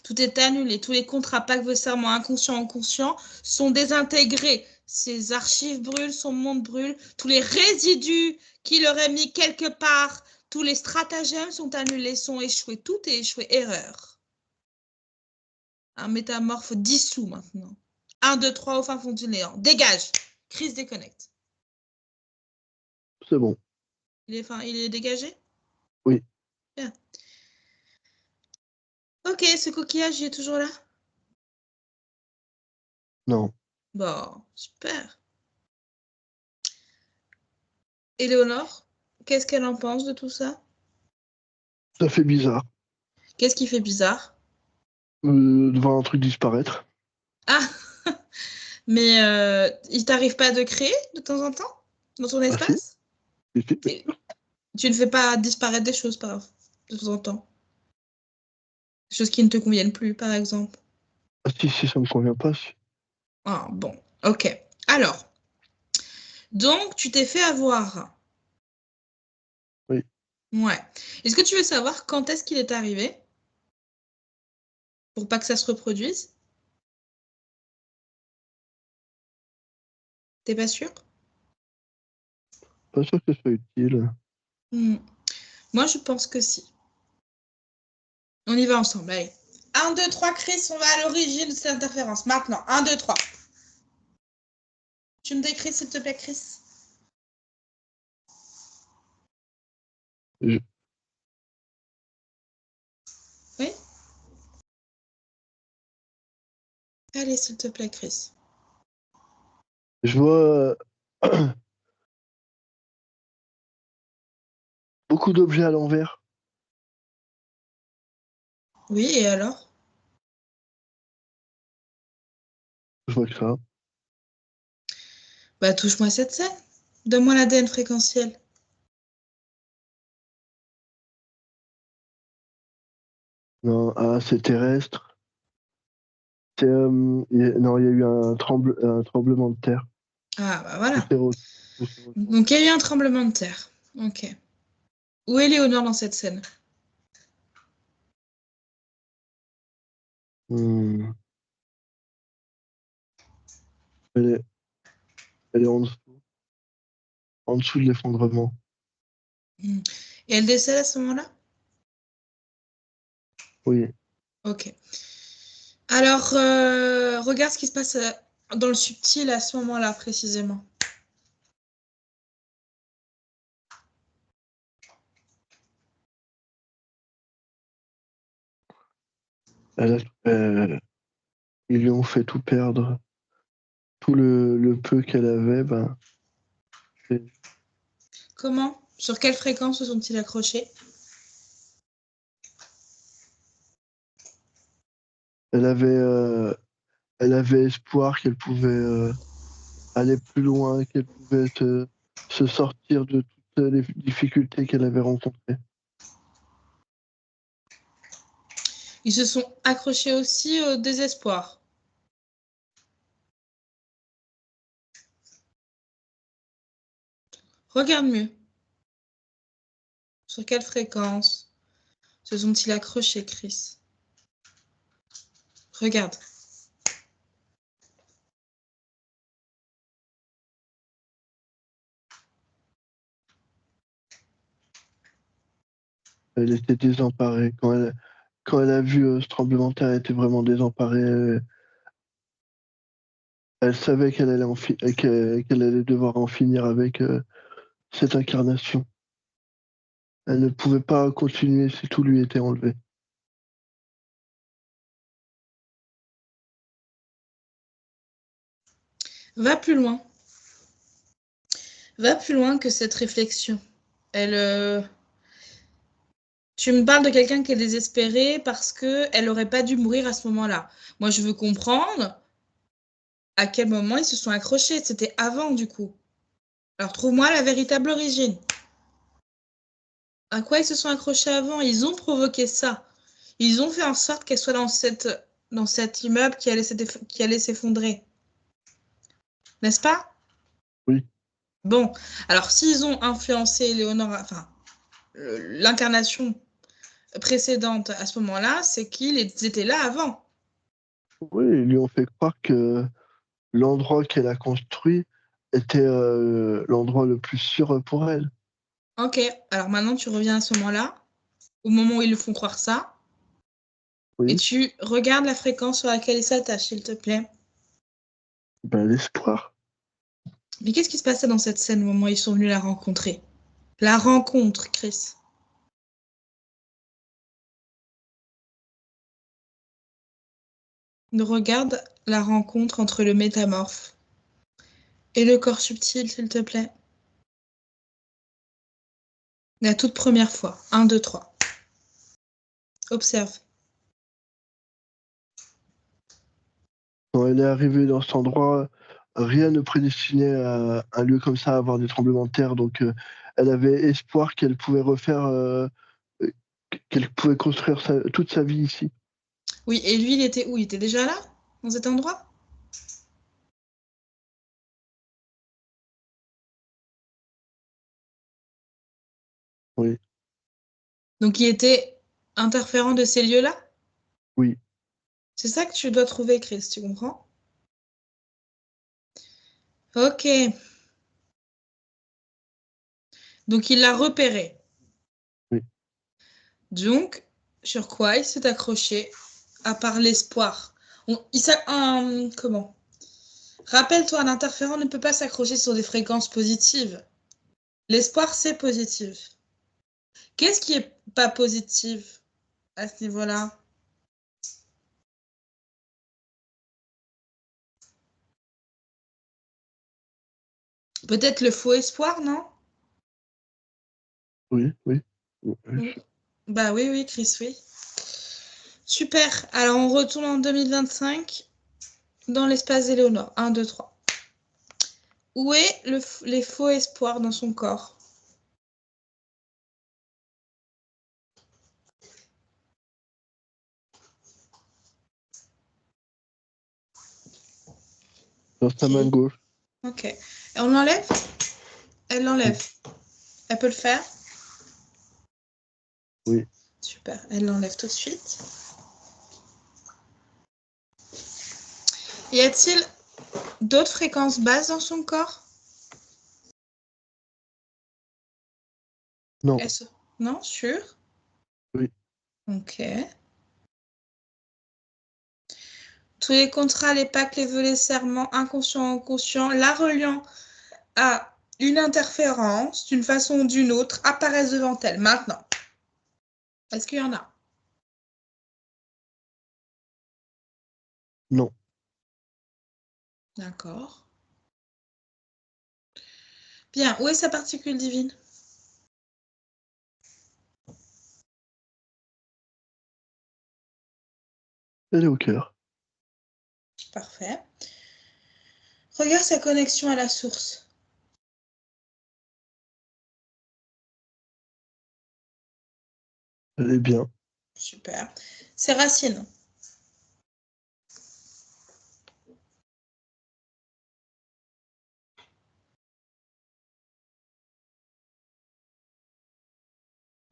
Tout est annulé, tous les contrats, pactes, serments, inconscients, inconscients, sont désintégrés. Ses archives brûlent, son monde brûle, tous les résidus qu'il aurait mis quelque part, tous les stratagèmes sont annulés, sont échoués, tout est échoué, erreur. Un métamorphe dissous maintenant. 1, 2, 3 au fin fond du néant. Dégage. Chris déconnecte. C'est bon. Il est dégagé? Oui. Bien. Ok, ce coquillage, il est toujours là? Non. Bon, super. Éléonore, qu'est-ce qu'elle en pense de tout ça? Ça fait bizarre Qu'est-ce qui fait bizarre? de voir un truc disparaître. Ah, mais il t'arrive pas de créer de temps en temps dans ton Ah si, espace? si. Et tu ne fais pas disparaître des choses de temps en temps? Des choses qui ne te conviennent plus, par exemple. Ah si, ça me convient pas. Ah, bon, ok. Alors, donc, tu t'es fait avoir. Oui. Ouais. Est-ce que tu veux savoir quand est-ce qu'il est arrivé? Pour pas que ça se reproduise? T'es pas sûr? Pas sûr que ce soit utile. Moi, je pense que si. On y va ensemble, allez. 1, 2, 3, Chris, on va à l'origine de cette interférence. Maintenant, 1, 2, 3. Tu me décris, s'il te plaît, Chris? Je, Oui? Allez, s'il te plaît, Chris. je vois beaucoup d'objets à l'envers. Oui, et alors? Je vois que ça. Bah, touche-moi cette scène. Donne-moi l'ADN fréquentiel. Non, ah, c'est terrestre. Non, il y a eu un tremblement de terre. Ah, bah voilà. Poussière au- poussière autour. Donc, il y a eu un tremblement de terre. Ok. Où est Léonore dans cette scène? Hmm. Elle est, elle est en dessous de l'effondrement. Et elle décède à ce moment-là? Oui. Ok. Alors, regarde ce qui se passe dans le subtil à ce moment-là, précisément. Ils lui ont fait tout perdre. Tout le peu qu'elle avait, ben, c'est- Comment? Sur quelle fréquence se sont-ils accrochés? elle avait, euh, elle avait espoir qu'elle pouvait aller plus loin, qu'elle pouvait se sortir de toutes les difficultés qu'elle avait rencontrées. Ils se sont accrochés aussi au désespoir. Regarde mieux. Sur quelle fréquence se sont-ils accrochés, Chris? Regarde. Elle était désemparée. Quand elle a vu ce tremblement de terre, elle était vraiment désemparée. Elle savait qu'elle allait devoir en finir avec cette incarnation. Elle ne pouvait pas continuer si tout lui était enlevé. Va plus loin. Va plus loin que cette réflexion. Tu me parles de quelqu'un qui est désespéré parce qu'elle n'aurait pas dû mourir à ce moment-là. Moi, je veux comprendre à quel moment ils se sont accrochés. C'était avant, du coup. Alors, trouve-moi la véritable origine. À quoi ils se sont accrochés avant? Ils ont provoqué ça. Ils ont fait en sorte qu'elle soit dans cet immeuble qui allait s'effondrer. N'est-ce pas? Oui. Bon, alors s'ils ont influencé Léonore, enfin, l'incarnation précédente à ce moment-là, c'est qu'ils étaient là avant. Oui, ils lui ont fait croire que l'endroit qu'elle a construit était l'endroit le plus sûr pour elle. Ok, alors maintenant tu reviens à ce moment-là, au moment où ils le font croire ça, et Oui, tu regardes la fréquence sur laquelle ils s'attachent, s'il te plaît. ben, l'espoir. Mais qu'est-ce qui se passait dans cette scène au moment où ils sont venus la rencontrer? La rencontre, Chris. Regarde la rencontre entre le métamorphe et le corps subtil, s'il te plaît. La toute première fois. 1, 2, 3. Observe. Quand elle est arrivée dans cet endroit, rien ne prédestinait à un lieu comme ça à avoir des tremblements de terre. Donc, elle avait espoir qu'elle pouvait refaire, qu'elle pouvait construire toute sa vie ici. Oui, et lui, il était où? Il était déjà là? Dans cet endroit? Oui, Donc, il était interférent de ces lieux-là? oui, C'est ça que tu dois trouver, Chris, tu comprends? Ok. Donc, il l'a repéré. oui. Donc, sur quoi il s'est accroché, à part l'espoir? Comment? Rappelle-toi, un interférent ne peut pas s'accrocher sur des fréquences positives. L'espoir, c'est positif. Qu'est-ce qui est pas positif à ce niveau-là? Peut-être le faux espoir, non? Oui, oui. Oui, Oui. Bah oui, oui, Chris, oui. Super. Alors, on retourne en 2025 dans l'espace d'Éléonore. 1, 2, 3. Où est les faux espoirs dans son corps? dans sa main gauche. Ok. Et on l'enlève? Elle l'enlève. Elle peut le faire? Oui. Super. Elle l'enlève tout de suite. Y a-t-il d'autres fréquences basses dans son corps? Non. Non, sûr. Oui. Ok. Tous les contrats, les pactes, les vœux, les serments, inconscients, inconscients, la reliant à une interférence d'une façon ou d'une autre apparaissent devant elle. Maintenant, est-ce qu'il y en a? Non. D'accord. Bien, où est sa particule divine? Elle est au cœur. Parfait. Regarde sa connexion à la source. Elle est bien. Super. Ses racines.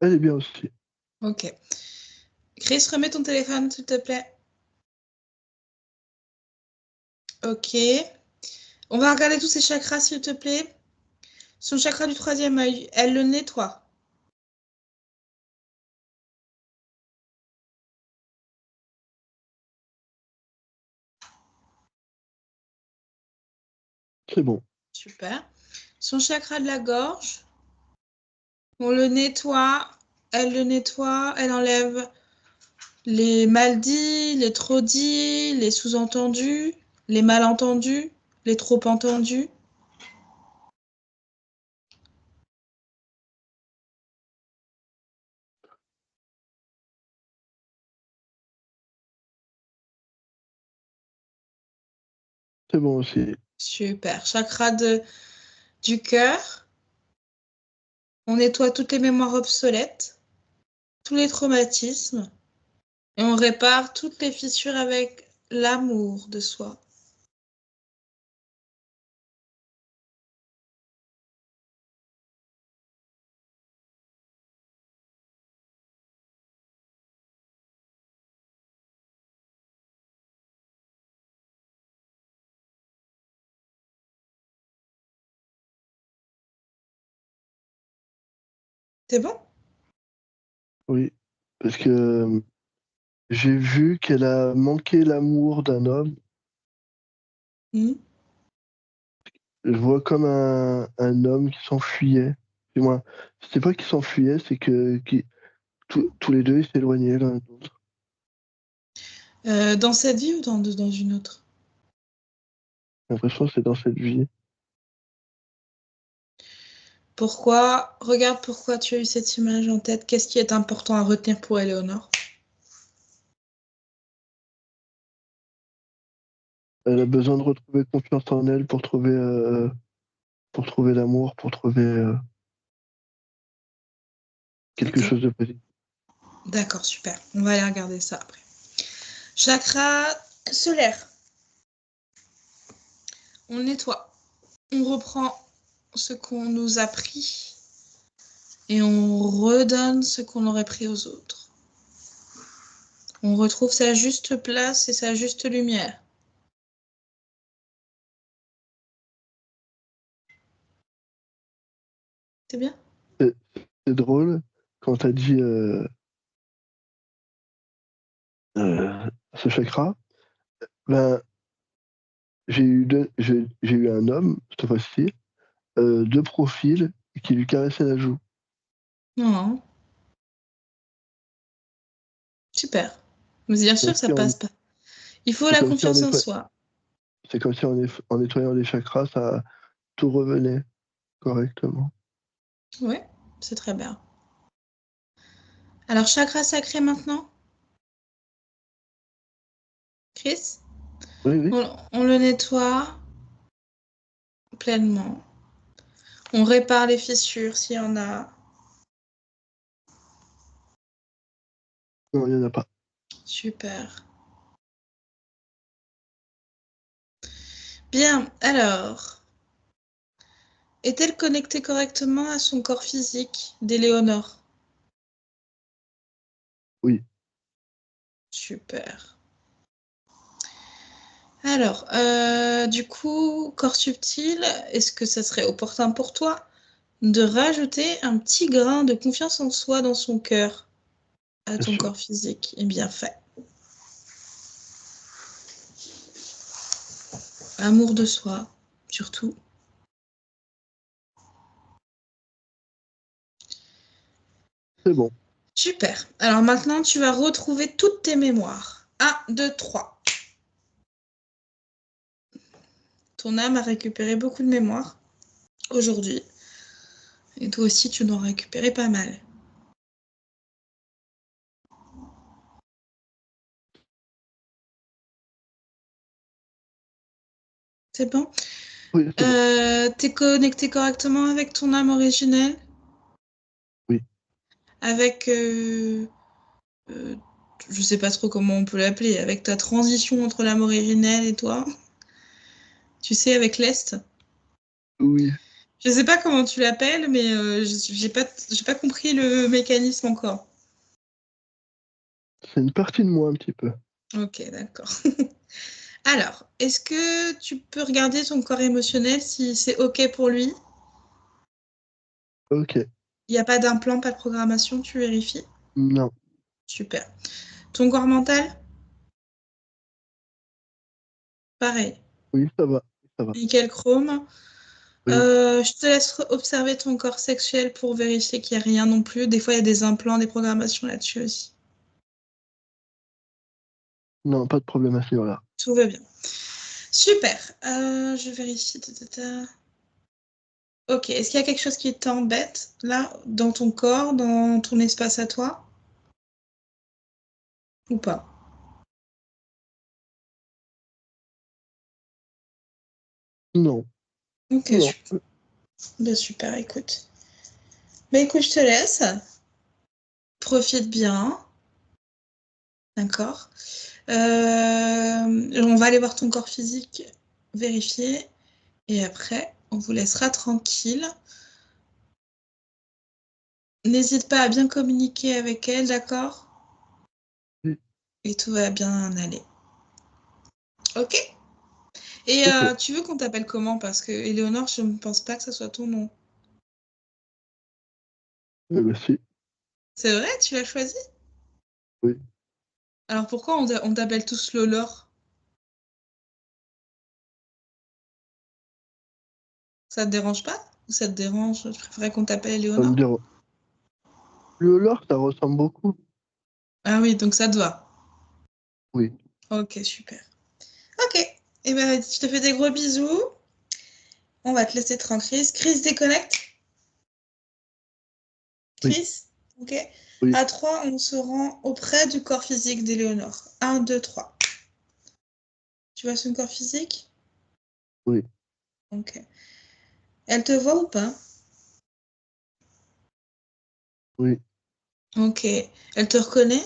Elle est bien aussi. Ok. Chris, remets ton téléphone, s'il te plaît. Ok. On va regarder tous ses chakras, s'il te plaît. Son chakra du troisième œil, elle le nettoie. C'est bon. Super. Son chakra de la gorge, on le nettoie. Elle le nettoie. Elle enlève les mal dits, les trop dits, les sous-entendus, les malentendus, les trop entendus. C'est bon aussi. Super. Chakra du cœur. On nettoie toutes les mémoires obsolètes, tous les traumatismes, et on répare toutes les fissures avec l'amour de soi. C'est bon? Oui, parce que j'ai vu qu'elle a manqué l'amour d'un homme. Mmh. Je vois comme un homme qui s'enfuyait. Du moins, c'était pas qu'il s'enfuyait, c'est que tous les deux ils s'éloignaient l'un de l'autre. Dans cette vie ou dans une autre? J'ai l'impression que c'est dans cette vie. Pourquoi? Regarde pourquoi tu as eu cette image en tête. Qu'est-ce qui est important à retenir pour Éléonore? Elle a besoin de retrouver confiance en elle pour trouver l'amour, pour trouver quelque Ok. chose de positif. D'accord, super. On va aller regarder ça après. Chakra solaire. On nettoie. On reprend ce qu'on nous a pris et on redonne ce qu'on aurait pris aux autres. On retrouve sa juste place et sa juste lumière. C'est bien? C'est c'est drôle quand tu as dit ce chakra. Ben, j'ai eu un homme, cette fois-ci, de profil, qui lui caressait la joue. Non. Super. Mais bien sûr, Comme ça si en, passe pas. Il faut c'est la comme si confiance en soi. c'est comme si en nettoyant les chakras, ça tout revenait correctement. Oui, c'est très bien. Alors, chakra sacré maintenant, Chris? Oui, oui. On le nettoie pleinement. On répare les fissures s'il y en a. Non, il n'y en a pas. Super. Bien, alors, est-elle connectée correctement à son corps physique d'Éléonore? Oui. Super. Alors, du coup, corps subtil, est-ce que ça serait opportun pour toi de rajouter un petit grain de confiance en soi dans son cœur à Bien ton sûr. corps physique? Eh bien fait. Amour de soi, surtout. C'est bon. Super. Alors maintenant, tu vas retrouver toutes tes mémoires. 1, 2, 3. Ton âme a récupéré beaucoup de mémoire aujourd'hui. Et toi aussi, tu dois en récupérer pas mal. C'est bon? Oui, c'est bon. T'es connecté correctement avec ton âme originelle? Oui. Avec, euh, je sais pas trop comment on peut l'appeler, avec ta transition entre l'âme originelle et toi? Tu sais, avec l'Est? Oui. Je sais pas comment tu l'appelles, mais j'ai pas compris le mécanisme encore. C'est une partie de moi un petit peu. Ok, d'accord. Alors, est-ce que tu peux regarder ton corps émotionnel si c'est ok pour lui? Ok. Il n'y a pas d'implant, pas de programmation, tu vérifies? Non. Super. Ton corps mental? Pareil. Oui, ça va. Ça va. Nickel chrome. Oui. Je te laisse observer ton corps sexuel pour vérifier qu'il n'y a rien non plus. Des fois, il y a des implants, des programmations là-dessus aussi. Non, pas de problème à ce niveau-là. Tout va bien. Super. Je vérifie. Ok. Est-ce qu'il y a quelque chose qui t'embête là, dans ton corps, dans ton espace à toi, ou pas? Non. Ok, Non. super. Ben, super, écoute. Mais écoute, je te laisse. Profite bien. D'accord. On va aller voir ton corps physique, vérifier. Et après, on vous laissera tranquille. N'hésite pas à bien communiquer avec elle, d'accord? Oui. Et tout va bien aller. Ok? Et Ok. tu veux qu'on t'appelle comment? Parce que Éléonore, je ne pense pas que ce soit ton nom. Bah, si. C'est vrai? Tu l'as choisi? Oui. Alors pourquoi on t'appelle tous Lolor? Ça te dérange pas? Ou ça te dérange? Je préférais qu'on t'appelle Ça me Éléonore. dérange. Le lore, ça ressemble beaucoup. Ah oui, donc ça te va. Oui. Ok, super. Ok. Et ben, je te fais des gros bisous. On va te laisser tranquille. Chris, déconnecte. Oui. Chris, ok. Oui. À 3, on se rend auprès du corps physique d'Éléonore. 1, 2, 3. Tu vois son corps physique? Oui. Ok. Elle te voit ou pas? Oui. Ok. Elle te reconnaît?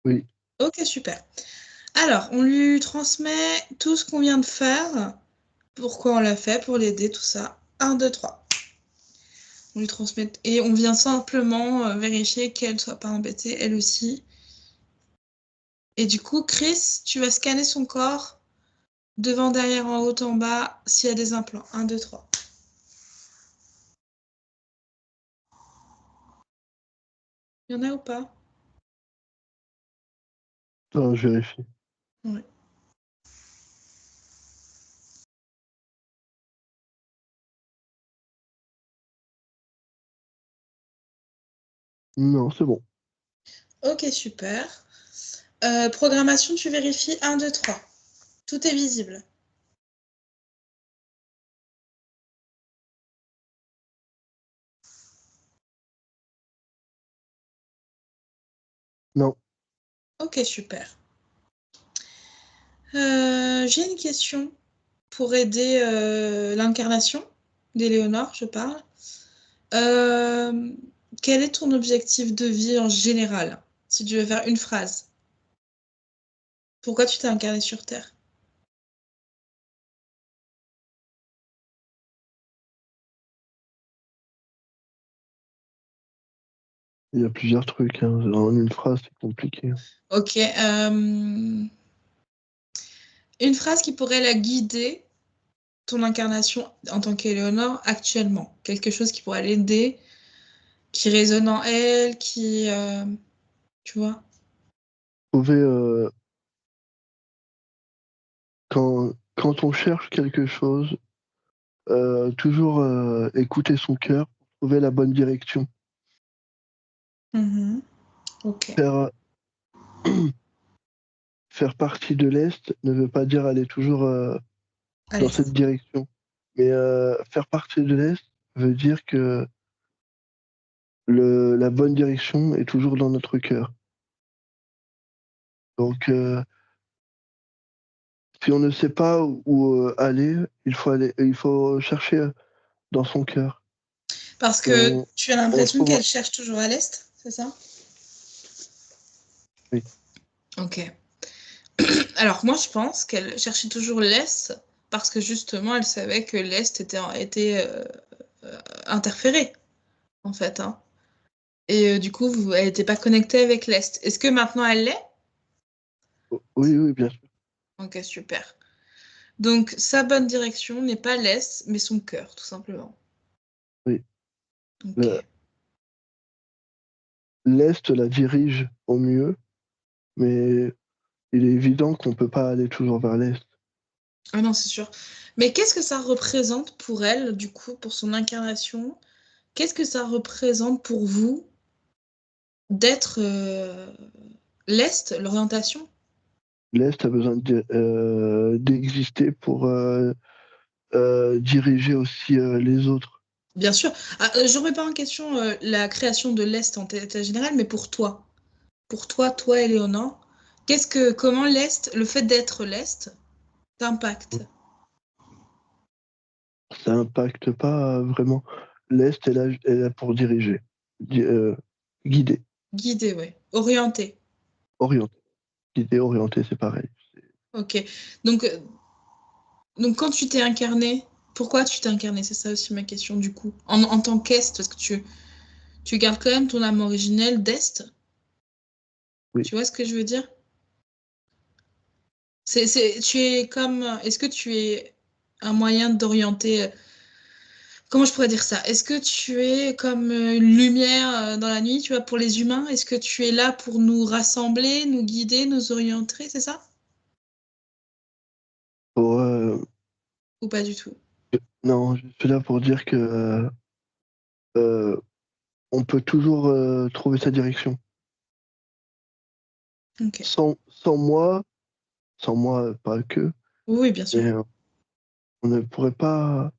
Oui. Ok, super. Alors, on lui transmet tout ce qu'on vient de faire. Pourquoi on l'a fait, pour l'aider, tout ça. 1, 2, 3. On lui transmet. Et on vient simplement vérifier qu'elle ne soit pas embêtée, elle aussi. Et du coup, Chris, tu vas scanner son corps, devant, derrière, en haut, en bas, s'il y a des implants. 1, 2, 3. Il y en a ou pas? Non, je vérifie. Ouais. Non, c'est bon. Ok, super. Programmation, tu vérifies 1, 2, 3. Tout est visible. Non. Ok, super. J'ai une question pour aider l'incarnation d'Éléonore, je parle. Euh, Quel est ton objectif de vie en général? Si tu veux faire une phrase. Pourquoi tu t'es incarné sur Terre? Il y a plusieurs trucs. Hein. En une phrase, c'est compliqué. Ok. Une phrase qui pourrait la guider, ton incarnation en tant qu'Éléonore actuellement. Quelque chose qui pourrait l'aider, qui résonne en elle, tu vois? Trouver, quand on cherche quelque chose, toujours écouter son cœur pour trouver la bonne direction. Mhm. Ok. Faire, faire partie de l'Est ne veut pas dire aller toujours À dans cette l'aise. direction. Mais faire partie de l'Est veut dire que la bonne direction est toujours dans notre cœur. Donc, si on ne sait pas où aller, il faut chercher dans son cœur. Parce que On, tu as on l'impression trouve. qu'elle cherche toujours à l'Est, c'est ça? Oui. Ok. Alors moi, je pense qu'elle cherchait toujours l'Est parce que justement, elle savait que l'Est était interféré, en fait, hein. Et du coup, elle n'était pas connectée avec l'Est. Est-ce que maintenant elle l'est? Oui, oui, bien sûr. Ok, super. Donc, sa bonne direction n'est pas l'Est, mais son cœur, tout simplement. Oui. Ok. Le- L'Est la dirige au mieux, mais il est évident qu'on ne peut pas aller toujours vers l'Est. Ah non, c'est sûr. Mais qu'est-ce que ça représente pour elle, du coup, pour son incarnation? Qu'est-ce que ça représente pour vous d'être l'Est, l'orientation? L'Est a besoin d'exister pour diriger aussi les autres. Bien sûr. Ah, je remets pas en question la création de l'Est en état général, mais pour toi, Éléonore, comment l'Est, le fait d'être l'Est, t'impacte? ça impacte pas vraiment. L'Est est là pour diriger, guider, Guider, ouais. Orienter. orienter. Guider, orienter, c'est pareil. Ok. Donc, quand tu t'es incarné, pourquoi tu t'es incarné? C'est ça aussi ma question, du coup. En tant qu'Est, parce que tu gardes quand même ton âme originelle d'Est. Oui. Tu vois ce que je veux dire? Tu es comme. Est-ce que tu es un moyen d'orienter. Comment je pourrais dire ça? Est-ce que tu es comme une lumière dans la nuit, tu vois, pour les humains? Est-ce que tu es là pour nous rassembler, nous guider, nous orienter, c'est ça? Pour, Ou pas du tout? non, je suis là pour dire que euh, on peut toujours trouver sa direction. Ok. Sans moi, pas que, Oui, bien sûr. mais on ne pourrait pas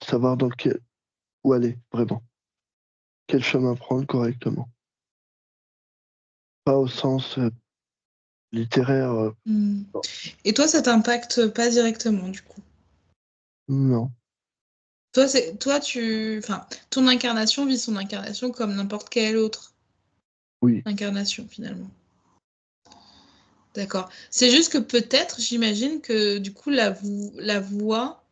savoir où aller, vraiment. Quel chemin prendre correctement. Pas au sens littéraire, Hmm. non. Et toi, ça t'impacte pas directement, du coup? Non. Enfin, ton incarnation vit son incarnation comme n'importe quelle autre Oui, incarnation, finalement. D'accord. C'est juste que peut-être, j'imagine que du coup, la voix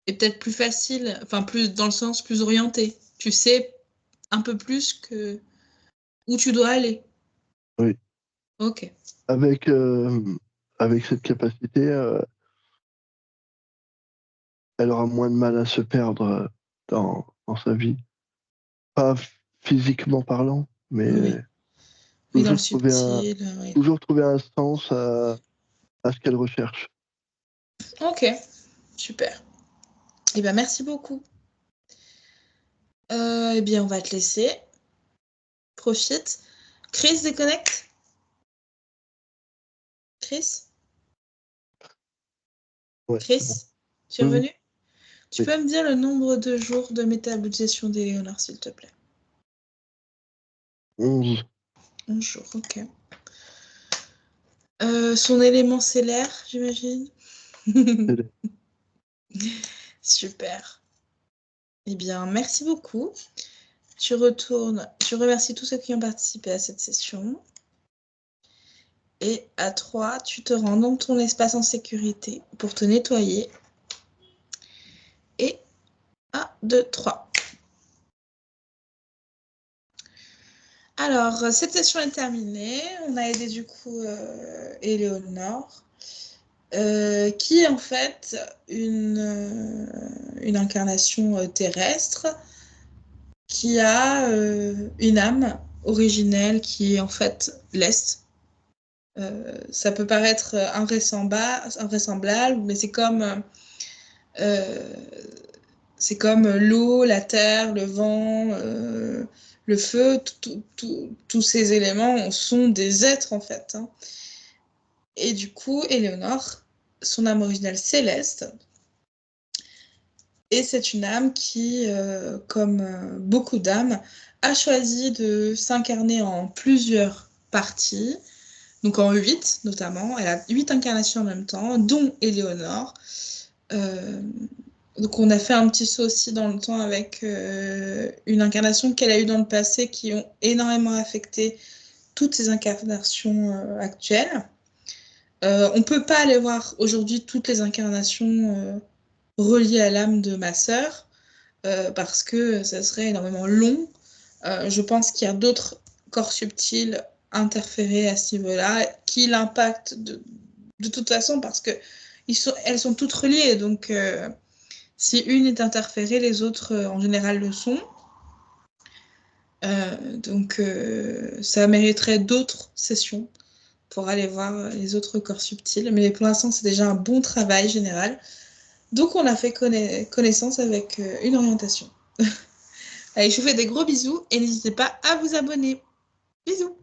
est peut-être plus facile, enfin, plus dans le sens plus orienté. Tu sais un peu plus que où tu dois aller. oui. Ok. Avec, avec cette capacité, elle aura moins de mal à se perdre dans sa vie. Pas physiquement parlant, Oui, mais oui. Oui, dans le toujours trouver un, subtil. Oui. toujours trouver un sens à ce qu'elle recherche. Ok. Super. Eh bien, merci beaucoup. Eh bien, on va te laisser. Profite. Chris, déconnecte. Chris? Ouais, c'est bon. Chris? Tu es Oui, oui, revenu? Tu oui. peux me dire le nombre de jours de métabolisation d'Éléonore, s'il te plaît? 11. 11 jours, ok. Son élément stellaire, j'imagine? Super. Eh bien, merci beaucoup. Tu retournes, tu remercies tous ceux qui ont participé à cette session. Et à 3, tu te rends dans ton espace en sécurité pour te nettoyer. Et 1, 2, 3. Alors, cette session est terminée. On a aidé du coup Éléonore, qui est en fait une incarnation terrestre qui a une âme originelle qui est en fait l'Est. Ça peut paraître invraisemblable, mais euh, c'est comme l'eau, la terre, le vent, le feu, tous ces éléments sont des êtres en fait, hein. Et du coup, Éléonore, son âme originelle céleste, et c'est une âme qui, comme beaucoup d'âmes, a choisi de s'incarner en plusieurs parties, donc en 8 notamment. Elle a 8 incarnations en même temps, dont Éléonore. Euh, donc on a fait un petit saut aussi dans le temps avec une incarnation qu'elle a eue dans le passé qui ont énormément affecté toutes ses incarnations actuelles. On ne peut pas aller voir aujourd'hui toutes les incarnations reliées à l'âme de ma sœur parce que ça serait énormément long. Je pense qu'il y a d'autres corps subtils interférés à ce niveau-là qui l'impactent de toute façon parce que elles sont toutes reliées. Donc, si une est interférée, les autres en général le sont. Ça mériterait d'autres sessions pour aller voir les autres corps subtils. Mais pour l'instant, c'est déjà un bon travail général. Donc, on a fait connaissance avec une orientation. Allez, je vous fais des gros bisous et n'hésitez pas à vous abonner. Bisous!